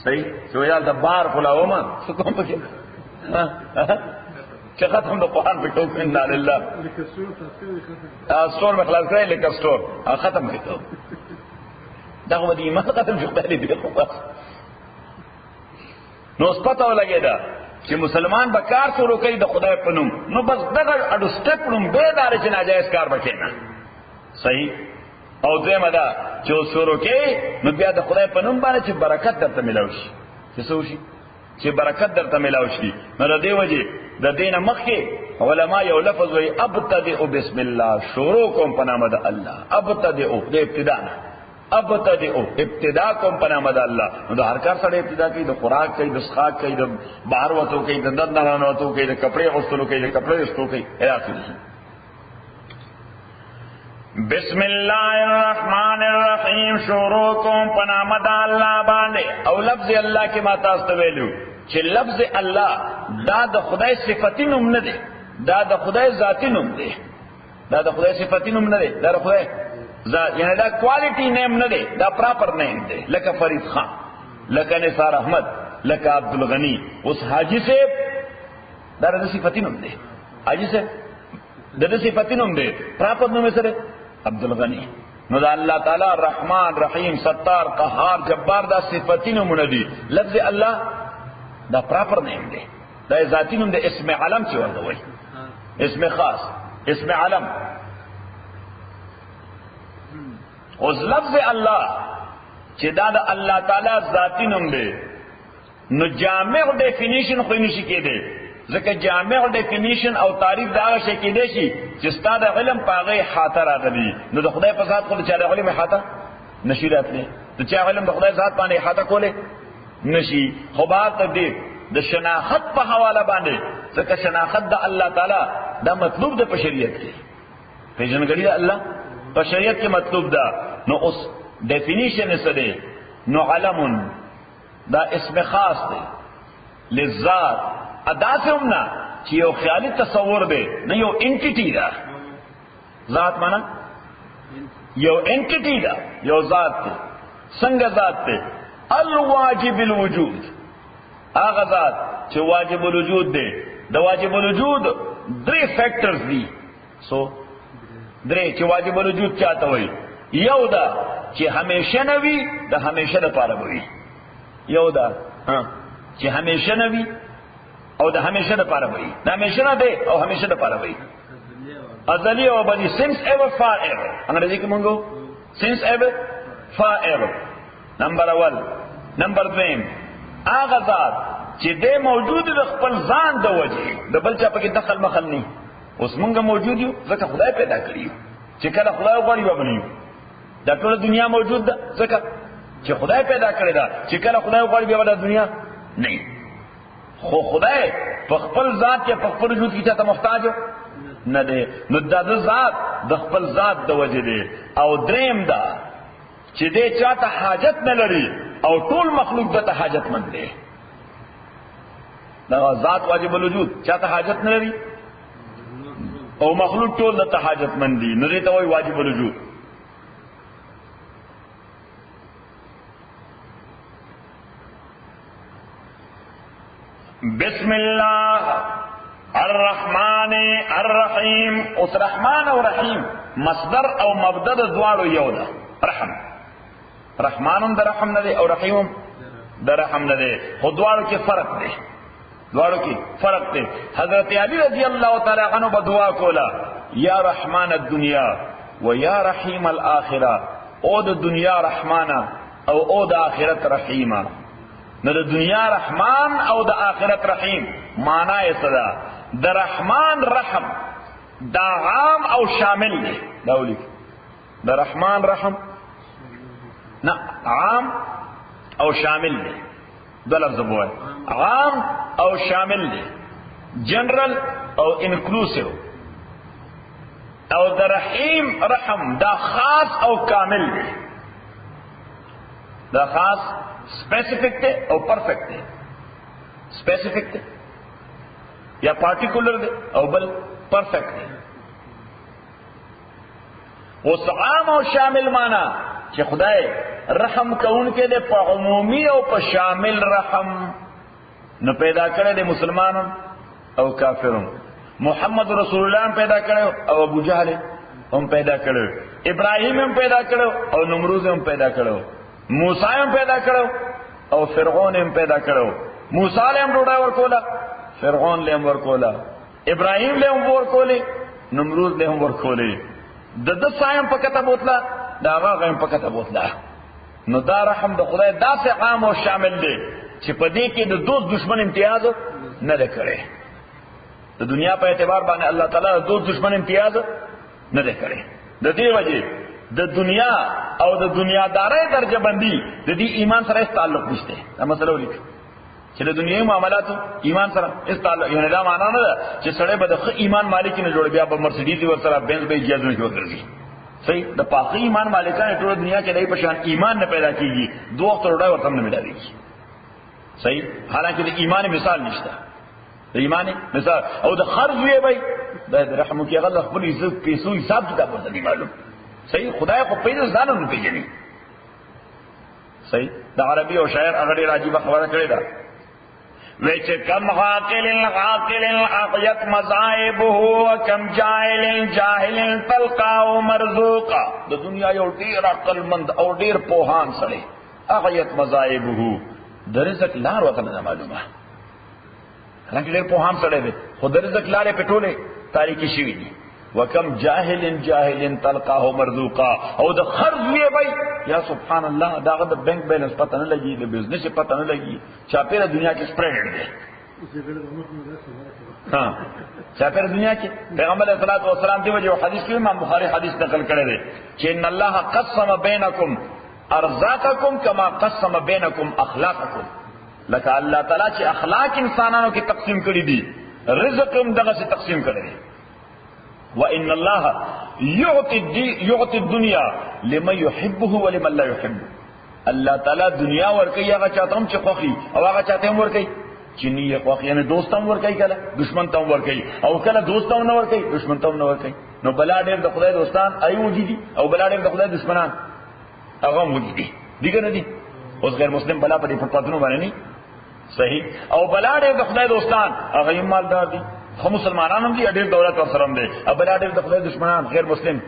صحیح سو یا د بار کولاوما څه کوم پکې چې ختم د قران په ټوک ان الله سټور مخلاص کړی لکه سټور ختم کړو دا غو دې ایمان ختم شو په دې خو نو سپتا ولګی دا چې مسلمان به کار شروع کوي د خدای په نوم نو بس دغه اډو سټپ نوم به دار چې ناجایز کار وکړي صحیح او دیمه دا چې شروع کوي نو بیا د خدای په نوم باندې چې برکت درته ملاوي شي څه شي چې برکت درته ملاوي شي نو د دې وجه د دین مخکې علما یو لفظ وی ابتدئ بسم الله شروع کوم په نام د الله ابتدئ د ابتدا ابتدئ ابتدا کوم په نام د الله نو د هر کار سره ابتدا کوي د خوراک کوي د اسخاق کوي د بهر وته کوي د دندان وته کوي د کپڑے غسل کوي د کپڑے استو کوي اخره بسم الله الرحمن الرحیم شروع کوم په نام د الله باندې او لفظ الله کې ما تاسو ته ویلو چې لفظ الله دا د خدای صفتی نوم نه دی دا د خدای ذاتی نوم دی دا د خدای صفتی نوم نه دی دا د خدای یعنی دا کوالټی نیم نه دی دا پراپر نیم دی لکه فرید خان لکه نثار احمد لکه عبدالغنی اوس حاجی صاحب دا د صفتی نوم دی حاجی صاحب د صفتی نوم دی پراپر نوم سره عبدالغنی نو دا الله تعالی رحمان رحیم ستار قهار جبار دا صفتی نومونه دي لفظ الله دا پراپر نیم دی دا ذاتی نوم دی اسم علم چې ورته وایي اسم خاص اسم علم اوس لفظ الله چې دا د الله تعالی ذاتی نوم دی نو جامع ډیفینیشن خو نشي کېدی ځکه جامع ډیفینیشن او تعریف دا شي کېدی شي چې ستاسو علم پاغه خاطر راغلی نو د خدای په ذات خو چې د علم خاطر نشي راتلی ته چې علم د خدای ذات باندې خاطر کوله نشي خو با ته دې د شناخت په حواله باندې ځکه شناخت د الله تعالی دا مطلوب د شریعت کې پیژنګړی د الله په شریعت کې مطلوب ده نو اوس ډیفینیشن څه دی نو علم دا اسم خاص دی للذات ادا سے همنا چې یو خیالي تصور دی نه یو انټیټی ده ذات معنا یو انټیټی ده یو ذات دی څنګه ذات دی الواجب الوجود هغه ذات چې واجب الوجود دی د واجب الوجود درې فیکٹرز دي سو درې چې واجب الوجود چاته وایي یو دا چې همیشه نوي د همیشه لپاره وي یو دا چې همیشه نوي او د همیشه لپاره وي د همیشه نه دی او همیشه لپاره وي ازلی او ابدی since ever forever انګریزي کې مونږ since ever forever نمبر اول نمبر دویم هغه ذات چې دې موجود د خپل ځان د وجه د بل چا پکې دخل مخل نه اوس مونږ موجود یو ځکه خدای پیدا کړی یو چې کله خدای غواړي به بنیو دا ټول دنیا موجود ده ځکه چې خدای پیدا کړی دا چې کله خدای غواړي به د دنیا نه خو خدای په خپل ذات کې په خپل وجود کې ته محتاج نه دی نو دا د ذات د خپل ذات د وجه دی او دریم دا چې دې چاته حاجت نه لري او ټول مخلوق ته حاجت مند دی دا ذات واجب الوجود چاته حاجت نه لري او مخلوق ټول ته حاجت مند دي نو دې ته وایي واجب الوجود بسم الله الرحمن الرحیم اوس رحمان او رحیم مصدر او مبدا د دواړو یو ده رحم رحمانم د رحم نه دی او رحیمم د رحم نه دی خو دواړو کې فرق دی دواړو کې فرق دی حضرت علی رضی الله تعالی عنہ په دعا کولا یا رحمان الدنیا و یا رحیم الاخره او د دنیا رحمانه او د آخرت رحیمه نو د دنیا رحمان او د آخرت رحیم معنی یې څه ده د رحمان رحم دا عام او شامل دی دا ولي د رحمان رحم نه عام او شامل دی دا لفظ بوای عام او شامل دی جنرل او انکلوسیو او د رحیم رحم دا خاص او کامل دی دا خاص اسپیسیفک دی او پرفیکٹ دی اسپیسیفک دی یا پارٹیکولر دی او بل پرفیکٹ دی اس عام او شامل مانا کہ خدای رحم کون کے دے پا عمومی او پا شامل رحم نو پیدا کرے دے مسلمانوں او کافروں محمد رسول اللہ پیدا کرے او ابو جہل ہم پیدا کرے ابراہیم ہم پیدا کرے او نمروز ہم پیدا کرے موسیٰ ہم پیدا کرو او فرعون ہم پیدا کرو موسیٰ لے ہم ڈوڑا ورکولا فرعون لے ہم ورکولا ابراہیم لے ہم ورکولے نمروز لے ہم ورکولے دس آئیم پا کتا بوتلا دا آغاق ہم پا کتا بوتلا نو دا رحم دا خدای دا سے عام و شامل دے چی پا دے کے دا دوست دشمن امتیاز نہ دے کرے دا دنیا پا اعتبار بانے اللہ تعالیٰ دا دوست دشمن امتیاز نہ دے کرے دا دے وجہ د دنیا او د دنیا دارای درجه بندي د دې ایمان سره تعلق نشته دا مسله ولیک چې د دنیوي معاملاتو ایمان سره تعلق یعنی دا معنا نه ده چې سړی به د ایمان مالک نه جوړ بیا به مرسيډیز ور سره بنز به اجازه نه ورکړي صحیح د پاک ایمان مالکانه ټول دنیا کې دای په شان ایمان نه پیدا کیږي دوه وخت وروړی ورته نه ملایږي صحیح حالانکه د ایمان مثال نشته د ایمان مثال او د خرج وی به د رحم کې غل خپل عزت پیسو حساب کتاب ورته معلوم صحیح خدای کو پیدا ځانو نه پیژني صحیح د عربي او شاعر هغه ډیر عجیب خبره کړې ده وای چې کم عاقل اعیت مذائبه وکم جاهل جاهل تلقاه مرزوقا د دنیا یو ډیر عقل مند او ډیر پوهان سره اعیت مذائبه د رزق لار وته نه معلومه هغه ډیر پوهان سره دی خو د رزق لارې پټولې تاریخي شوی دي وکم جاهل جاهل تلقاه مرزوقا او د خرج وی بای یا سبحان الله داغه د بینک بیلنس پته نه لګي د بزنس پته نه لګي چاپیره دنیا کې سپریډ دی ها چاپیره دنیا کې پیغمبر صلی الله علیه وسلم دی وجه حدیث کې امام بخاری حدیث نقل کړی دی چې ان الله قسم بینکم ارزاقکم کما قسم بینکم اخلاقکم لکه الله تعالی چې اخلاق انسانانو کې تقسیم کړی دي رزق هم دغه څخه تقسیم کړی دی وَإِنَّ اللَّهَ يُعْطِي الدُّنْيَا لِمَنْ يُحِبُّهُ وَلِمَنْ لَا يُحِبُّهُ اللہ تعالی دنیا ورکی هغه چاته هم چې خوخي او هغه چاته هم ورکی چې نه خوخي یعنی دوست هم ورکی کله دشمن ته هم ورکی او کله دوست هم نه ورکی دشمن ته هم نه ورکی نو بلا ډېر د خدای دوستان ایوږي دي او بلا ډېر د خدای دشمنان هغه موږي دي دیګر نه دي اوس غیر مسلم بلا په دې پاتونو باندې نه صحیح او بلا ډېر د خدای دوستان هغه یې مالدار دي خو مسلمانان هم دي ډېر دولت ورسره هم دي او بل ډېر د خدای دشمنان غیر مسلم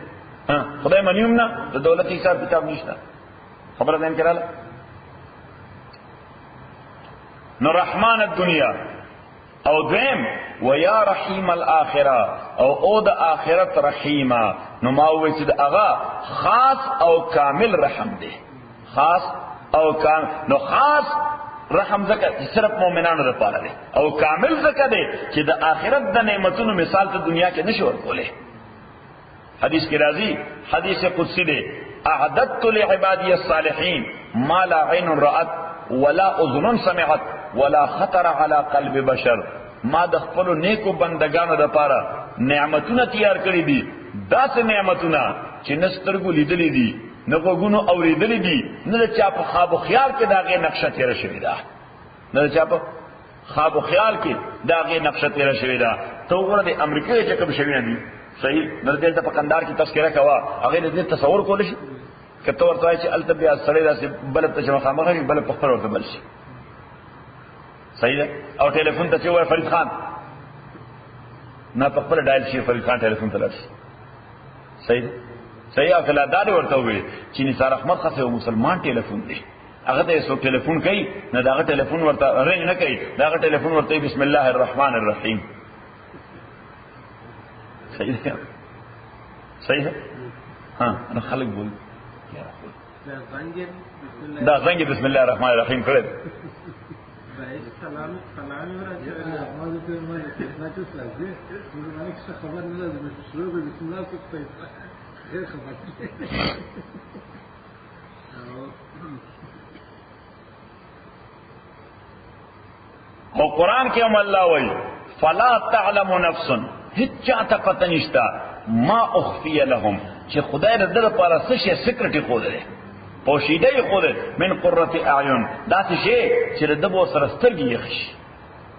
خدای منیم نه د دولت حساب کتاب نشته خبره ده کړه نو رحمان الدنیا او دویم و یا رحیم الاخره او د اخرت رحیمه نو ما وې چې هغه خاص او کامل رحم دی خاص او کامل نو خاص رحم زکه صرف مؤمنانو لپاره دی او کامل زکه دی چې د آخرت د نعمتونو مثال ته دنیا کې نشي ورکولی. حدیث کې راځي، حدیث قدسی دی، اعددت لعبادی الصالحین ما لا عین رأت ولا اذن سمعت ولا خطر على قلب بشر. ما د خپل نیکو بندگانو لپاره نعمتونه تیار کړی دي، داسې نعمتونه چې نسترګو لیدلې دي، نه غوږونو اورېدلې دي، نه د چا په خواب و خیال کې د هغې نقشه تېره شوې ده، نه د چا په خواب و خیال کې د هغې نقشه تېره شوې ده. ته وګوره د امریکا چې کوم شوي نه دي، صحیح نه دلته په کندهار کې تذکره کوه، هغې د دې تصور کولی شي که ته ورته وایې چې هلته بیا سړی داسې بلب ته چې مخامخ شي، بلب په خپله ورته بل شي، صحیح ده. او ټلیفون ته چې ووایه فرید خان، نه په خپله ډایل شي فرید خان ټلیفون ته لاړ شي، صحیح ده. صحیح او کله دا دې ورته ووایي چې نثار احمد خان یو مسلمان ټلیفون دی، هغه ته څوک ټلیفون کوي نه د هغه ټلیفون ورته رنګ نه کوي، د هغه ټلیفون ورته بسم الله الرحمن الرحیم. صحیح ده، صحیح ہے. ہاں انا خلق بول دا زنګ بسم الله الرحمن الرحیم کړه. سلام او قرآن کې هم الله وایي فلا تعلم نفس، هیڅ چاته پته نشته ما اخفی لهم چې خدای د دې لپاره څه شی سیکرټ خو ده پوشیده خو ده من قرة اعین، دا څه شی چې د بو سره سترګې یخ شي،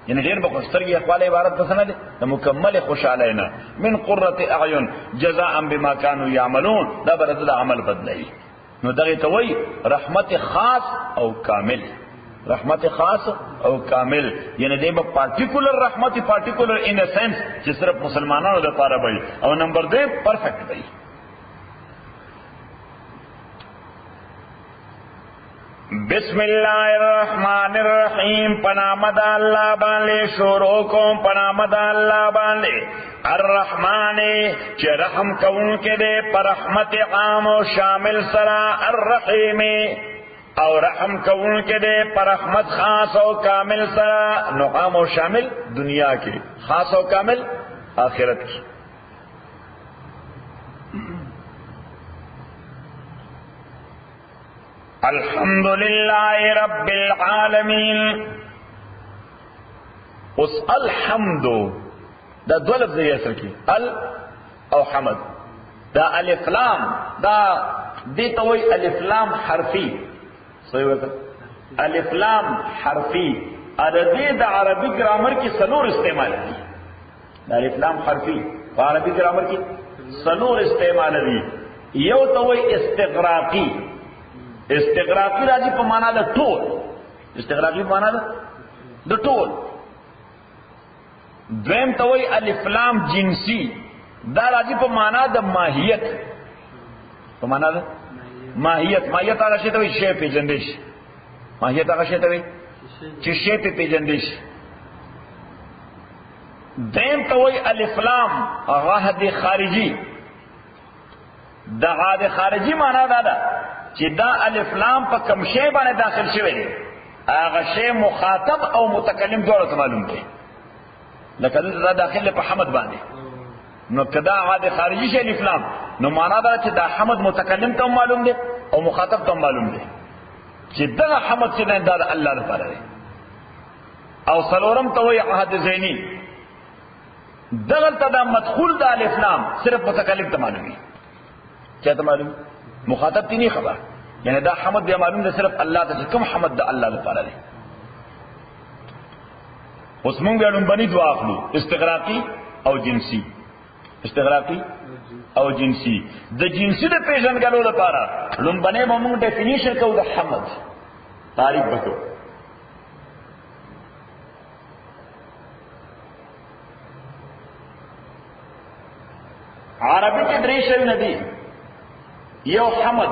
یعنی ډېر به سترګې خپل عبارت څه نه ده د مکمل خوشاله نه. من قرة اعین جزاء بما كانوا يعملون، دا برته د عمل بدلوي. نو دغه ته وایي رحمت خاص او کامل، رحمت خاص او کامل، یعنی دی به پارټیکولر رحمت پارټیکولر ان ا سنس چې صرف مسلمانانو لپاره وي، او نمبر 2 پرفیکټ وي. بسم الله الرحمن الرحیم، پنامد اللہ باندې شروع کوم، پنامد اللہ باندې الرحمن چې رحم کوونکی دی پر رحمت عام او شامل سره، الرحیم او رحم کوونکی دی پر رحمت خاص او کامل سره. نو عام او شامل دنیا کې، خاص او کامل آخرت کې. الحمدللہ رب العالمین. اس الحمد دا دو لفظ یہ اثر کی، ال او حمد، دا الف لام، دا دیتا ہوئی الف لام حرفی، صحیح ہوتا الف لام حرفی، عربی دا عربی گرامر کی سلور استعمال کی، دا الف لام حرفی عربی گرامر کی سلور استعمال دی. یو تو ہوئی استغراقی، استغراقی راځي په معنا د ټول، استغراقی په معنا د ټول. دویم ته وایي الف لام جنسی، دا راځي په معنا د ماهیت، په معنا د ماهیت. ماهیت هغه شی ته وایي شی پیژندل شي، ماهیت هغه شی ته وایي چې شی په پیژندل شي. دویم ته وایي الف لام غهد خارجی، د غهد خارجی معنا دا ده چې دا الف لام په کوم شی باندې داخل شوی دی، هغه شی مخاطب او متکلم دواړو ته معلوم دی. لکه دا داخل په حمد باندې، نو کدا هغه خارجي شی الف لام، نو معنا دا چې دا حمد متکلم ته معلوم دی او مخاطب ته معلوم دی چې دا حمد چې نه دا الله لپاره دی. او سلورم ته وایي عهد زینی، دغلته دا مدخول د الف لام صرف متکلم ته معلومي، چا ته معلوم؟ مخاطب تی نہیں خبر، یعنی دا حمد بیا معلوم دے صرف اللہ تا، کم حمد دا اللہ لپاره دی. اس مونږ بیا لومبني دعا اخلو، استغراقی او جنسی، استغراقی او جنسی. د جنسی د پیژندګلو لپاره لومبني به مونږ ډیفینیشن کوو د حمد، تعریف وکړو. عربی کې درې شیونه دي، یو حمد،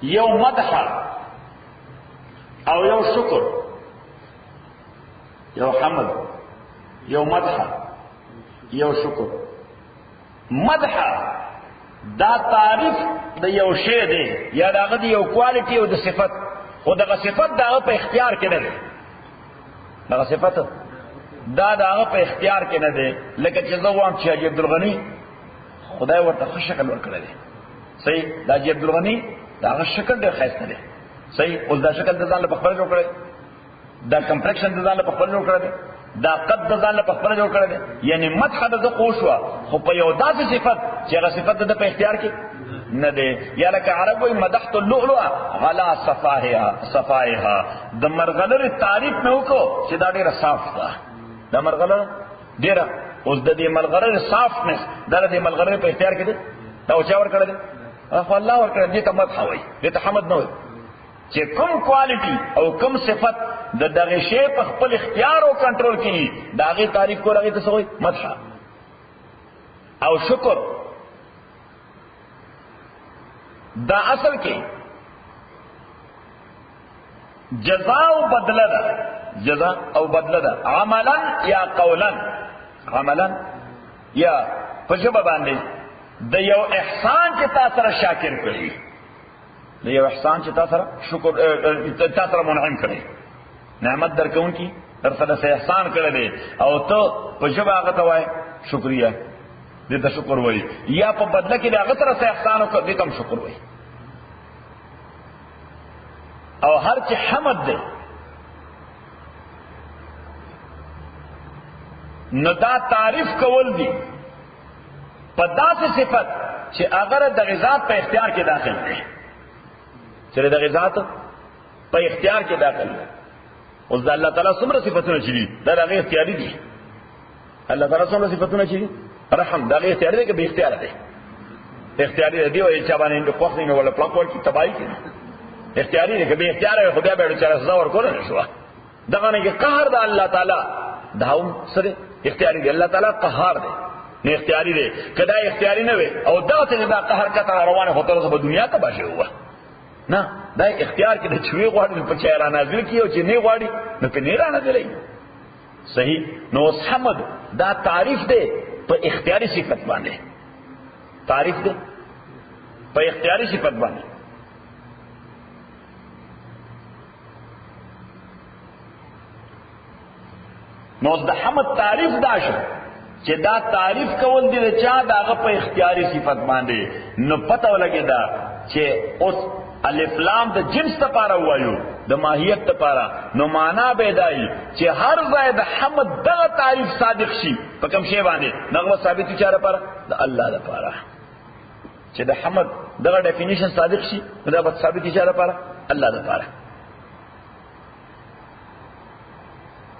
یو مدح او یو شکر. یو حمد، یو مدح، یو شکر. مدح دا تعریف د یو شی دی یا داغه د یو کوالټي او د صفت، خو دغه صفت دغه په اختیار کې نه دی. دغه صفت دا دغه په اختیار کې نه دی. لکه چې زه وایم چې حاجي عبدالغني خدای ورته ښه شکل ورکړی دی. صحیح، دا حاجي عبدالغني دا هغه شکل ډېر ښایسته دی. صحیح، اوس دا شکل د ځان له خپله جوړ کړی، دا کمپلیکشن د ځان له خپله جوړ کړی دی، دا قد د ځان له خپله جوړ کړی دی. یعنی مدح د ده خو شوه، خو په یو داسې صفت چې هغه صفت د ده په اختیار کې نه دی. یا لکه عرب وایي مدحت اللؤلؤ علی صفائها، د مرغلرې تعریف مې وکړو چې دا ډېره صاف ده. دا مرغلره ډېره، اوس د دې مرغلرې صافنس دا د دې مرغلرې په اختیار کې دی. دا چا ورکړی دی؟ خو الله ورکړی. دې ته مدح وایي، دې ته حمد نه وایي. چې کوم کوالټي او کوم صفت د دغه شی په خپل اختیار او کنټرول کې د هغې تعریف کول، هغې ته څه وایي؟ مدح. او شکر دا اصل کې جزا او بدله ده. جزا او بدله ده، عملا یا قولا. عملا یا په ژبه باندې د یو احسان چې تا سره شاکر کړي، د یو احسان چې تا سره شکر تا سره منعم کړي، نعمت درکوونکي در سره څه احسان کړی دی او ته په ژبه هغه ته وایې شکریه، دې ته شکر وایي. یا په بدله کې د هغه سره څه احسان وکړه، دې ته هم شکر وایي. او هر چې حمد دی نو دا تعریف کول دی په داسې صفت چې اگر د غذات په اختیار کې داخل دی، چې د غذات په اختیار کې داخل دی. اوس د الله تعالی څومره صفتونه چې دي دا د هغې اختیاري دي. الله تعالی څومره صفتونه چې دي، رحم د هغې اختیاري دی که بې اختیاره دی؟ اختیاري دی. وایي چا باندې خوښ دی نو ولا پړق ورکړي تباهي کړي. اختیاري دی که بې اختیاره وي خدای به یې چا سزا ورکولی نه شوه. دغه نه کې قهر د الله تعالی دا هم څه دی؟ اختیاري دی. الله تعالی قهار دی نه اختیاري دی. که دا اختیاري نه وي او دغسې چې دا قهر کته روانه خو تر اوسه به دنیا تباه شوې وه. نه، دا اختیار کې د چې وی غواړي نو په چا را نازل کړي او چې نه غواړي نو په نه را نازلوي. صحیح. نو اوس حمد دا تعریف دی په اختیاري صفت باندې، تعریف دی په اختیاري صفت باندې. نو د حمد تعریف دا شو چې دا تعریف کول دي د چا د هغه په اختیاري صفت باندې. نو پته ولګېده چې اوس الف لام د جنس لپاره وایو، د ماهیت لپاره، نو معنا به دای چې هر ځای د حمد دغه تعریف صادق شي په کوم شی باندې، نغمه ثابت چا لپاره؟ د الله لپاره. چې د حمد دغه ډیفینیشن صادق شي نو دا به ثابت چا لپاره؟ الله لپاره.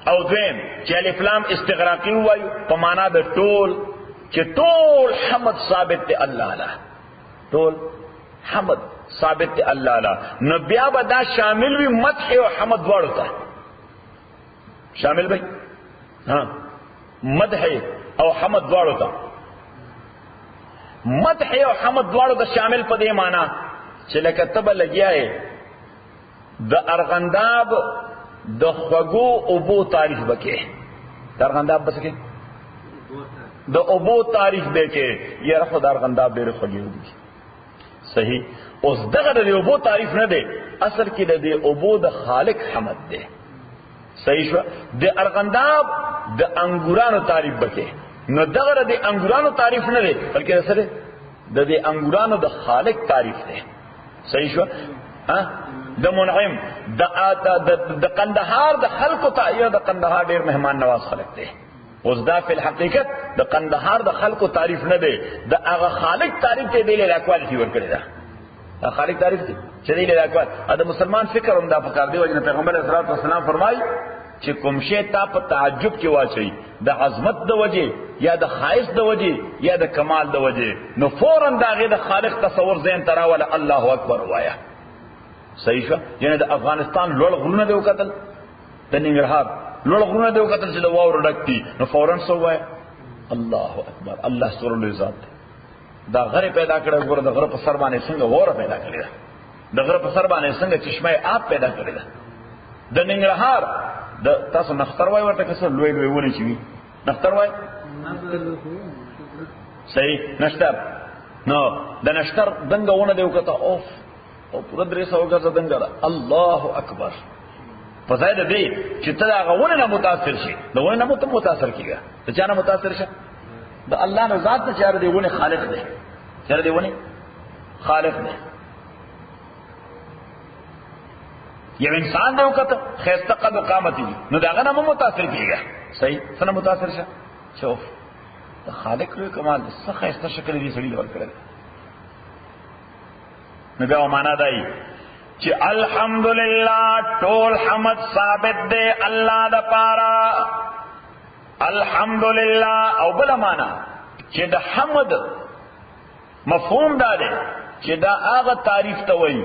او دویم چې الف لام استغراقی وایو په معنا د ټول، چې ټول حمد ثابت دی الله له، ټول حمد ثابت دی الله له. نو بیا به دا شامل وي مدح او حمد دواړو ته، شامل وي مدح او حمد دواړو ته. مدح او حمد دواړو ته شامل په دې معنا چې لکه ته به لګیا یې د ارغنداب د خوږو اوبو تعریف بکې، د ارغنداب بس کې د اوبو تعریف به کې یاره خو د ارغنداب ډېرې خوږې اوبه. صحیح. اوس دغه د اوبو تعریف نه دی، اصل کې د دې اوبو د خالق حمد دی. صحیح شو. د ارغنداب د انګورانو تعریف بکې، نو دغه د انګورانو تعریف نه دی بلکې سره د دې انګورانو د خالق تعریف دی. صحیح شو. د منعم د قندهار د خلقو ته، یا د قندهار ډېر مهمان نواز خلق دی. اوس دا فی الحقیقت د قندهار د خلقو تعریف نه دی، د هغه خالق تعریف ته دی له اکوالټي ورکړی ده. خالق تعریف دی چې دی له اکوال. د مسلمان فکر هم دا پکار دی. وجه پیغمبر صلی الله علیه وسلم فرمایي چې کوم شی تا په تعجب کې واچي د عظمت د وجه یا د خایس د وجه یا د کمال د وجه، نو فوراً د هغې د خالق تصور ذهن ته راوله الله اکبر ووایه. صحیح شو. یعنی د افغانستان لوړ غرونه دی وکتل، د ننګرهار لوړ غرونه دی وکتل چې د واورو ډک دي، نو فوراً څه ووایه؟ الله اکبر. الله سور لوی ذات دی. دا غره پیدا کړی، ګوره د غره په سر باندې څنګه واوره پیدا کړې ده، د غره په سر باندې څنګه چشمه آب پیدا کړې ده. د ننګرهار د تاسو نختر وای ورته کسر لوی لوی ونې چې وي، نختر وای صحیح. نشتر، نو د نشتر دنګه ونه دی وکړه، اوف او پورا 300 غزه دنګا الله اکبر. په ځای د دې چې ته هغه ونه نه متاثر شي، د ونه نه متاثر کیږي، ته چا نه متاثر شه؟ د الله نه ذات ته چاره دی ونه خالق دی، چاره دی ونه خالق دی. یو انسان دی وکړه خیسته قد قامتی نو داغه نه متاثر کیږي. صحیح څنګه متاثر شه؟ شوف د خالق لوی کمال څه خیسته شکل دی سړي لور کړل. نو بیا معنا دی چې الحمدلله ټول حمد ثابت دی الله د پاره. الحمدلله او بل معنا چې د حمد مفهوم دا دی چې دا هغه تعریف ته وایي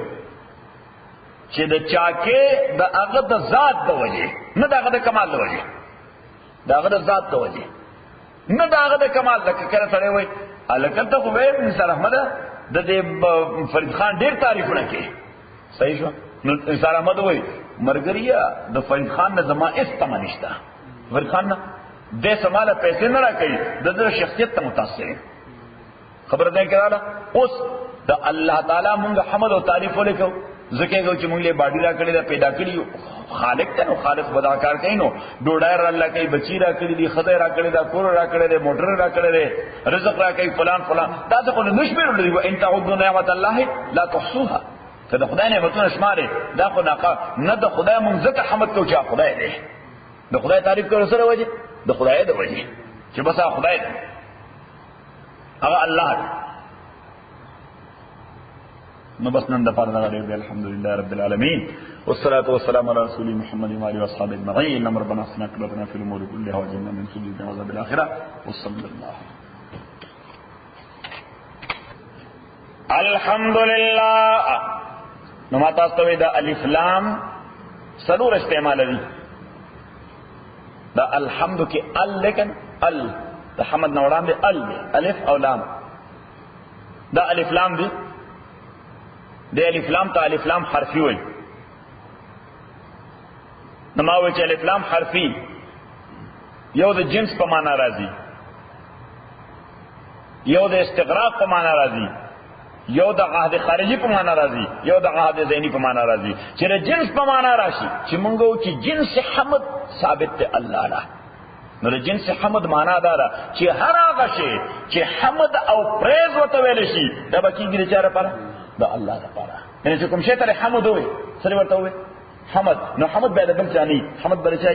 چې د چاکه د هغه د ذات د وجه، نه د هغه د کمال د وجه، د هغه د ذات د وجه، نه د هغه د کمال. لکه کله سره وایي الکل ته خو به انصار احمد د دې فرید خان ډیر تعریفونه کوي. صحیح شو؟ نو انصار احمد وایي مرګریا د فرید خان نه زما اس تمنشتا، فرید خان نه د سماله پیسې نه راکړي، د شخصیت ته متاثر. خبر ده کړه اوس د الله تعالی مونږ حمد او تعریف ولیکو ځکه چې مونږ له باډی را کړی دا پیدا کړی خالق ته، نو خالق بدا کار کوي، نو ډوډۍ را الله کوي، بچی را کړی دي، خدای را کړی دا، کور را کړی دی، موټر را کړی دی، رزق را کوي، فلان فلان. دا څه نه نشمیر لري. ان تعدوا نعمت الله لا تحصوها. که د خدای نعمتونه شماره دا خو نه د خدای مونږ ځکه حمد کوو چې خدای دی، د خدای تعریف کوو سره وجه د خدای د وجه چې بس خدای دی هغه الله دی. نو بس نن د پاره دا دی. الحمدلله رب العالمین والصلاه والسلام على رسول محمد وعلى اصحابه اجمعين. ربنا اغفر لنا في الامور كلها واجعلنا من خزي وعذاب الاخره. وصلى الله. الحمدلله نو ما تاسو ته دا الف لام سلور استعمال دي. دا الحمد کې ال لیکن ال د حمد نه وړاندې ال دی، الف او لام. دا الف لام دی، د الف لام ته الف لام حرفي وایي. نو ما وایي چې الف لام حرفي یو د جنس په معنا راځي، یو د استغراق په معنا راځي، یو د عهد خارجي په معنا راځي، یو د عهد ذهني په معنا راځي. چې د جنس په معنا راشي چې مونږ وایو چې جنس حمد ثابت دی الله له، نو د جنس حمد معنا دا ده چې هر هغه شی چې حمد او پریز ورته ویل شي دا به کېږي د چا لپاره؟ د الله لپاره. یعنې چې کوم شی ته حمد وایي سره ورته وایي حمد، نو حمد به د بل چا نه، حمد به د چا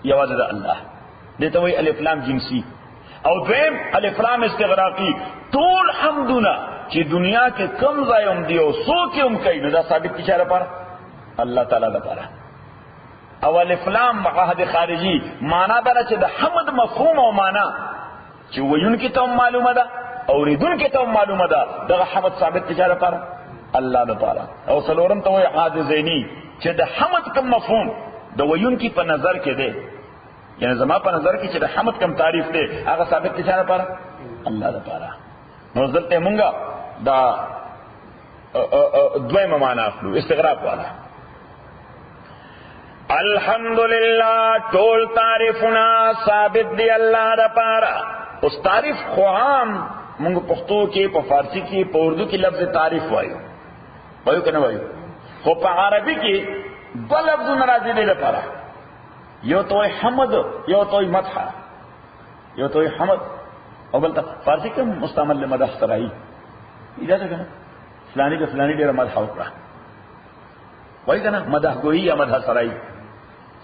یوازې د الله. دې ته وایي الف لام جنسي. او دویم الف لام استغراقي. ټول حمدونه چې دنیا کې کم ځای هم دی او څوک هم کوي نو دا ثابت دي چا لپاره؟ الله تعالی لپاره. او الف لام عهد خارجي معنا دا چې د حمد مفهوم او معنا چې ویونکي ته معلومه ده، اوریدونکي ته معلومه ده، دغه حمد ثابت دي چا لپاره؟ الله لپاره. او څلورم ته وایي عهد ذهني چې د حمد کوم مفهوم د ویونکي په نظر کې دی، یعنی زما په نظر کې چې د حمد کوم تعریف دی هغه ثابت دي چا لپاره؟ الله لپاره. نو ځلته مونږه دا دویمه معنا اخلو استغراق والا. الحمدلله ټول تعریفونه ثابت دی الله لپاره. اوس تعریف خو عام مونږ پښتو کې، په فارسی کې، په اردو کې لفظ تعریف وایو کنه وایو، خو په عربي کې دوه لفظونه راځي دی لپاره. یو تو حمد، یو تو مدح. یو تو حمد او بل فارسی کې مستعمل له مدح سره ای اجازه کنه فلانی به فلانی ډیره مدح وکړه وای کنه مدح گوئی یا مدح سره ای.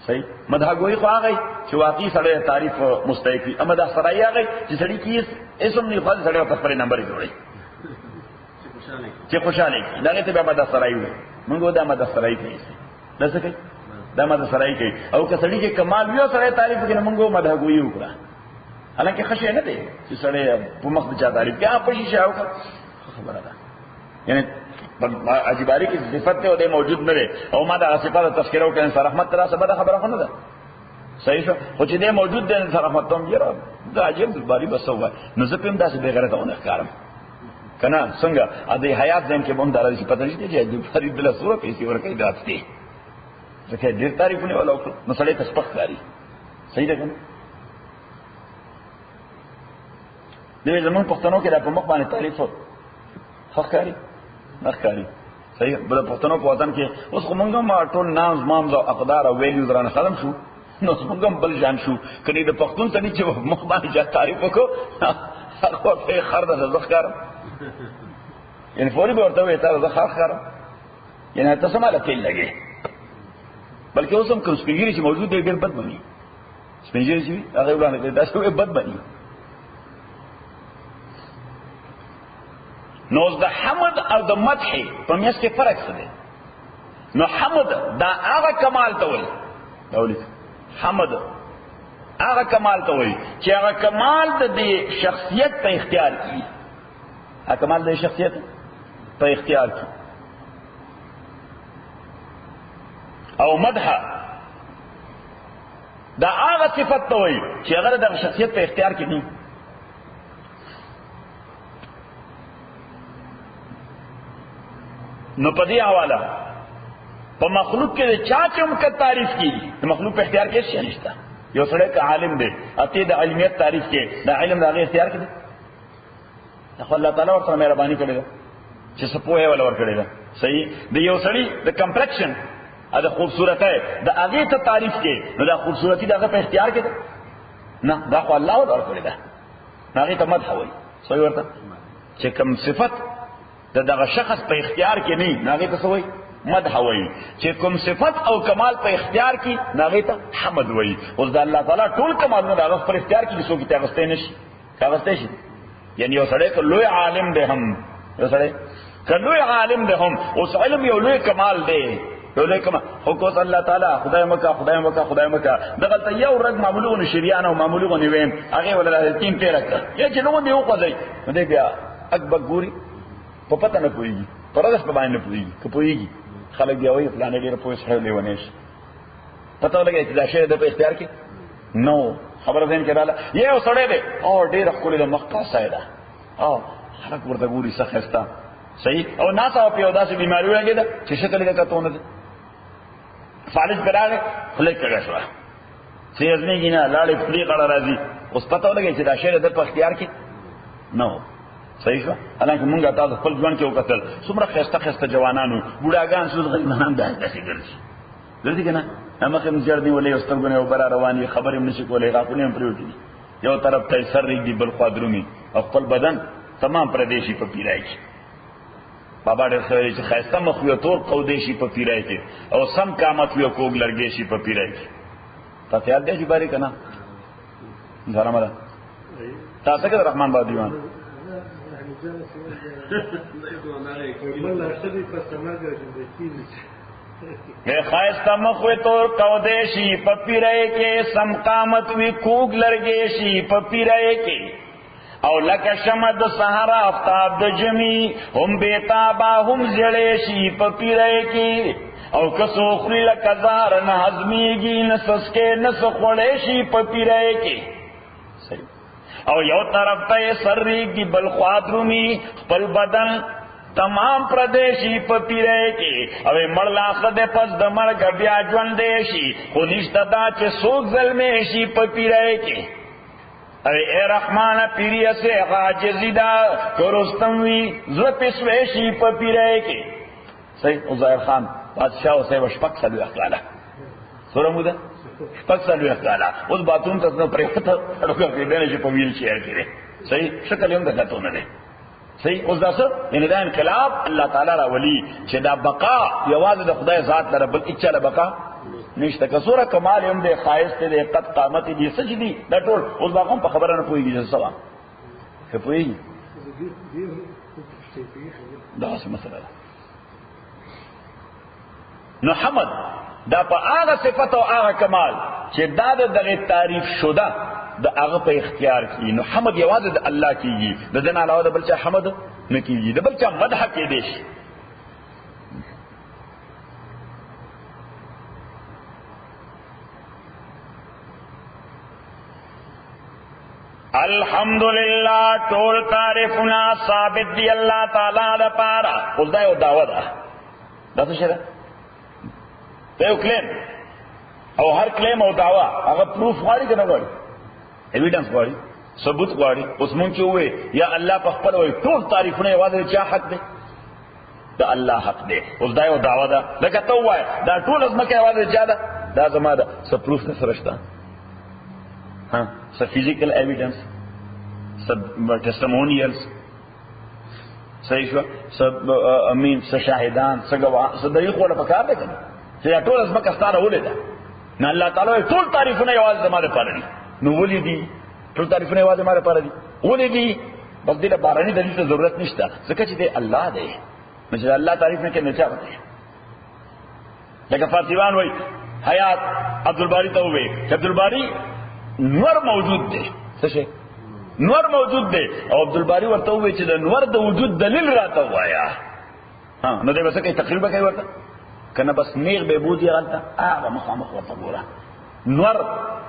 صحیح. مدح گوئی خو هغه چې واقعي سره تعریف مستحق وي، اما مدح سره ای هغه چې سړی کې اسم نه خپل سره په خپل نمبر جوړي چې خوشاله کی دا ته به مدح سره ای وي. موږ دا مدح سره ای کوي دا څه کوي؟ دا مدح سره ای کوي. او که سړی کې کمال یو سره تعریف کوي موږ مدح گوئی وکړه، حالانکه خشه نه دی چې سړی په مخ د چا تعریف کوي په شي شاو خبره ده. یعنی عجیباری کی صفت ته د موجود نه او ما دا صفات تذکرہ وکړ انسان رحمت تعالی سبا خبره خونه ده. صحیح شو. خو چې د موجود د انسان رحمت ته یې دا عجیب باری بس وای نو زه پم داسې بے غیرته ونه ښکارم کنه څنګه ا دې حیات زم کې بم داري پته نشته چې د فرید بل سوره پیسې ورکې داتې ځکه ډېر تعریفونه ولا نو سړی تسبق کوي. صحیح ده کنه. دوی زمون پښتنو کې د په مخ باندې تعریف ښکاری نخکاری صحیح بل پښتنو په وطن کې اوس موږ هم ټول نامز مامز او اقدار او ویلیوز رانه ختم شو نو موږ هم بل ځان شو کله د پښتون ته چې مخ باندې جات تعریف وکړو هغه په خرده ځخکار یعنی فوري به ورته وي تا ځخکار یعنی تاسو مالا تل لګي بلکې اوس هم کوم سپیږی چې موجود دی ډېر بد بني سپیږی چې هغه وړاندې دا څه بد بني نو د حمد او د مدح په میاس کې فرق څه دی نو حمد دا هغه کمال ته وایي دولت حمد هغه کمال ته وایي چې هغه کمال د شخصیت په اختیار کې هغه کمال د شخصیت په اختیار کې او مدح دا هغه صفت ته وایي چې هغه د شخصیت په اختیار کې نه نو پدی حواله په مخلوق کې چا چم کا تعریف کی مخلوق په اختیار کې څه نشته یو سره ک عالم دی اته د علمیت تعریف کې د علم د اختیار کې دی خو الله تعالی ورته مهرباني کړې ده چې سپوهه ولا ور کړې ده صحیح دی یو سړی د کمپلیکشن دا خوبصورته د هغه ته تعریف کې نو دا خوبصورتي دغه په اختیار کې ده نه دا خو الله ور کړې ده هغه ته مدح وایي صحیح ورته چې کوم صفت دغه شخص په اختیار کې نه هغه ته وایي مدح وایي چې کوم صفت او کمال په اختیار کې هغه ته حمد وایي اوس د الله تعالی ټول کمالونه هغه پر اختیار کې څوک ته واستې نشي واستې شي یعنی یو سړی ک لوی عالم دی هم یو سړی ک لوی عالم دی هم اوس علم یو لوی کمال دی یو لوی کمال خو کو الله تعالی خدای مکه دغه ته یو رد معمولونه شریان او معمولونه وین هغه ولر تین پیر کړ یا چې نو دی وقځي نو دی بیا اکبر ګوري په پته نه پويږي پرځ په باندې نه پويږي که پويږي خلک دی وایي پلان ډیر پوه سره لیونیش پته ولګي چې دا شی د په اختیار کې نو خبر دین کې رااله یو سړی دی او ډیر خپل د مخکا سایدا او خلک ورته ګوري سخستا صحیح او ناسا په یو داسې بیماری ولګي دا چې شکل کې کتونه ده فالج براله خلک کړه شو سیز نه کینا لاړې پلی کړه راځي اوس پته ولګي چې دا شی د په اختیار کې نو صحیح شو حالانکه مونږه تاسو خپل ځوان کې وکتل څومره خسته جوانانو بوډاګان سود غلمانان داسې ګرځي کنه همغه مجردي ولې واستګونه او بر رواني خبرې نشي کولای غاپونه هم پریوټي یو طرف ته سر ریږي بل خوا درومي خپل بدن تمام پردیشي په پیرای کې بابا ډېر سره چې خسته مخ یو تور قودیشي په پیرای کې او سم قامت یو کوګ لرګي شي په پیرای کې تاسو یاد دې باري کنه زرمره تاسو کې رحمان بابا دیوان خایستا مخوی تور کودیشی پپیرے کے سم قامت وی کوگ لرگیشی پپیرے کے او لکا شمد سہرا افتاب د جمی ہم بیتابا ہم زڑیشی پپیرے کے او کسو خری لکا زار نحزمیگی نسسکے نسخوڑیشی پپیرے کے او یو طرف ته سر ریږي بل خوا درومي خپل بدن تمام پردیشی پپیره کې او مړلا خده پس د مرګ بیا ژوند شي خو نشته دا چې څوک ظلمې شي پپیره کې اے رحمان پیریه سے عاجزی دا کرستم وی زړه پسوي شي پپیره کې صحیح عزیر خان بادشاہ اوسه وشپک سلو اخلاله سره موده پک سالو اخلاله اوس باتون تاسو پرېخته اړوګه کې دنه چې په ویل شي کړي صحیح شکل هم دغه نه دی صحیح اوس دا څه یعنی دا انقلاب الله تعالی را ولي چې دا بقا یوازې د خدای ذات لره بل اچا له بقا نشته کسوره کمال هم د خایس ته قد قامت دي سجدي دا ټول اوس باقوم په خبره نه پويږي چې سوا څه پويږي دا څه مسله نو حمد دا په هغه صفت او هغه کمال چې دا دغه تعریف شوده د هغه په اختیار کې نو حمد یوازې د الله کېږي د دین علاوه د بل چا حمد نه کېږي د بل چا مدح کې دی شي الحمدللہ ټول تعریفنا ثابت دی الله تعالی د پاره اوس دا یو دعوه ده دا څه ده یو کلیم او هر کلیم او دعوا هغه پروف غواړي کنه غواړي ایویډنس غواړي ثبوت غواړي اوس مونږ چې وې یا الله په خپل وې ټول تعریفونه یوازې چا حق دی دا الله حق دی. اوس دا یو دعوه ده لکه ته ووایه دا ټول ځمکه یوازې چا ده؟ دا زما ده. څه پروف نه سره شته؟ څه فزیکل ایویډنس، څه ټیسټمونیلز، صحیح شوه، څه شاهدان، څه ګواهان، څه دلیل خو له پکار دی که نه چې دا ټول ځمکه ستا راولې ده. نه الله تعالی وایي ټول تعریفونه یوازې زما دپاره دي. نو ولې دي ټول تعریفونه یوازې زما دپاره دي؟ ولې دي؟ بس دې له باراني دلیل ته ضرورت نشته ځکه چې دی الله دی. نو چې الله تعریف نه کوي نو چا به کوي؟ لکه فارسیوان وایي حیات عبدالباری ته ووایي چې عبدالباری نور موجود دی. څه شی؟ نور موجود دی. او عبدالباری ورته ووایي چې د نور د وجود دلیل راته ووایه. نو دی به څه کوي؟ تقریر به کوي ورته که نه؟ بس نیغ به بودي هلته هغه مخامخ ورته ګوره. نور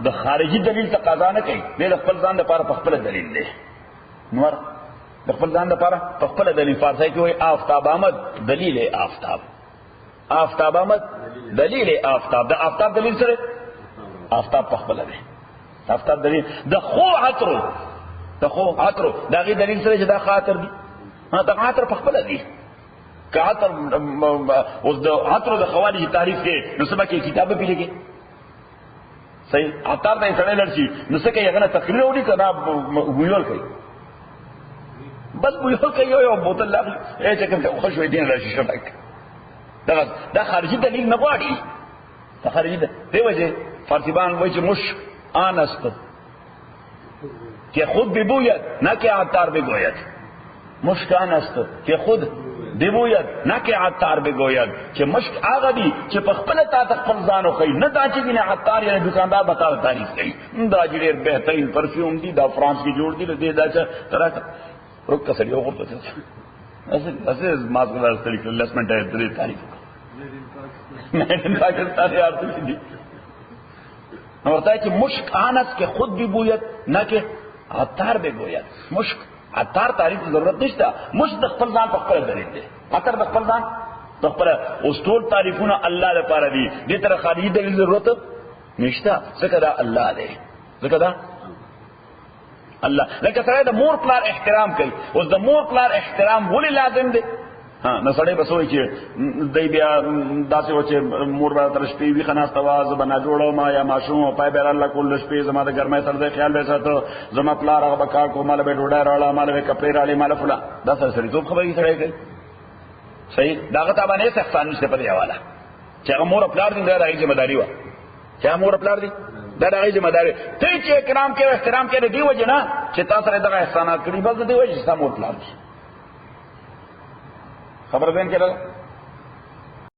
د خارجي دلیل تقاضا نه کوي، دی د خپل ځان دپاره په خپله دلیل دی. نور د خپل ځان دپاره په خپله دلیل. فارسی کې وایي آفتاب آمد دلیل آفتاب، آفتاب آمد دلیل آفتاب. د آفتاب دلیل سره آفتاب په خپله دی. آفتاب دلیل د خو عطرو، د خو عطرو د هغې دلیل سره چې دا ښه عطر دي. دا عطر په خپله دي. که عطر اوس د عطرو د خوالي تعریف کې نو څه به کوي؟ کتابه پې لیکي. صحیح عطر ته یې سړی لړ شي نو څه کوي؟ هغه نه تقریر وړي که نه بویول کوي؟ بس بویول کوي. یو بوتل لاخلي چې کوم خوش وي دین راشي شبک. دا خارجي دلیل نه غواړي. دا خارجي دی وجه فارسیبان وایي چې مشک آن است که خود ببوید نه که عطار بگوید. مشک آن است که خود ببوید نه که عطار بگوید. چې مشک هغه دي چې په خپله تا ته خپل ځان وښیي، نه دا چې دي نه عطار یعنې دکاندار به تا ته تعریف کوي دا چې ډېر بهترین پرفیوم دي، دا فرانس کې جوړ دي، دې دا چې راکړه روکه سړي وغورځه اسې ما څنګه ستړي کړل لس منټه دې تعریف وکړه پاکستان یار څه دي. نو ورته چې مشک آنس که خود ببوید نه که عطار بگوید. مشک عطار تعریف ضرورت نشته. مشک د خپل ځان په خپله دلیل دی. عطر د خپل ځان په خپله. اوس ټول تعریفونه الله لپاره دي، دې ته خارجي دلیل ضرورت نشته ځکه دا الله دی. ځکه دا الله. لکه سړی د مور پلار احترام کوي. اوس د مور پلار احترام ولې لازم دی؟ نو سړی به څه وایي چې دی بیا داسې و چې مور به تر شپې ویښه ناسته وه، زه به ناجوړه وم یا ماشوم وم، پای به یې الله کول د شپې زما د ګرمۍ سره دی خیال به یې ساته، زما پلار هغه به کار کو، ماله به یې ډوډۍ راوړه، ماله به یې کپړې راوړې، ماله فلان. دا سره سړیتوب خبرې سړی کوي. صحیح د هغه ته باندې هېڅ احسان نشته په دې حواله چې هغه مور او پلار دي. دا د هغې ذمهداري وه چې هغه مور او پلار دي، دا د هغې ذمهداري. ته چې اکرام کوې او احترام کوې د دې وجې نه چې تا سره دغه احسانات کړي، بس د دې وجې چې ستا مور پلار دي. خبر ذهن کې راغله.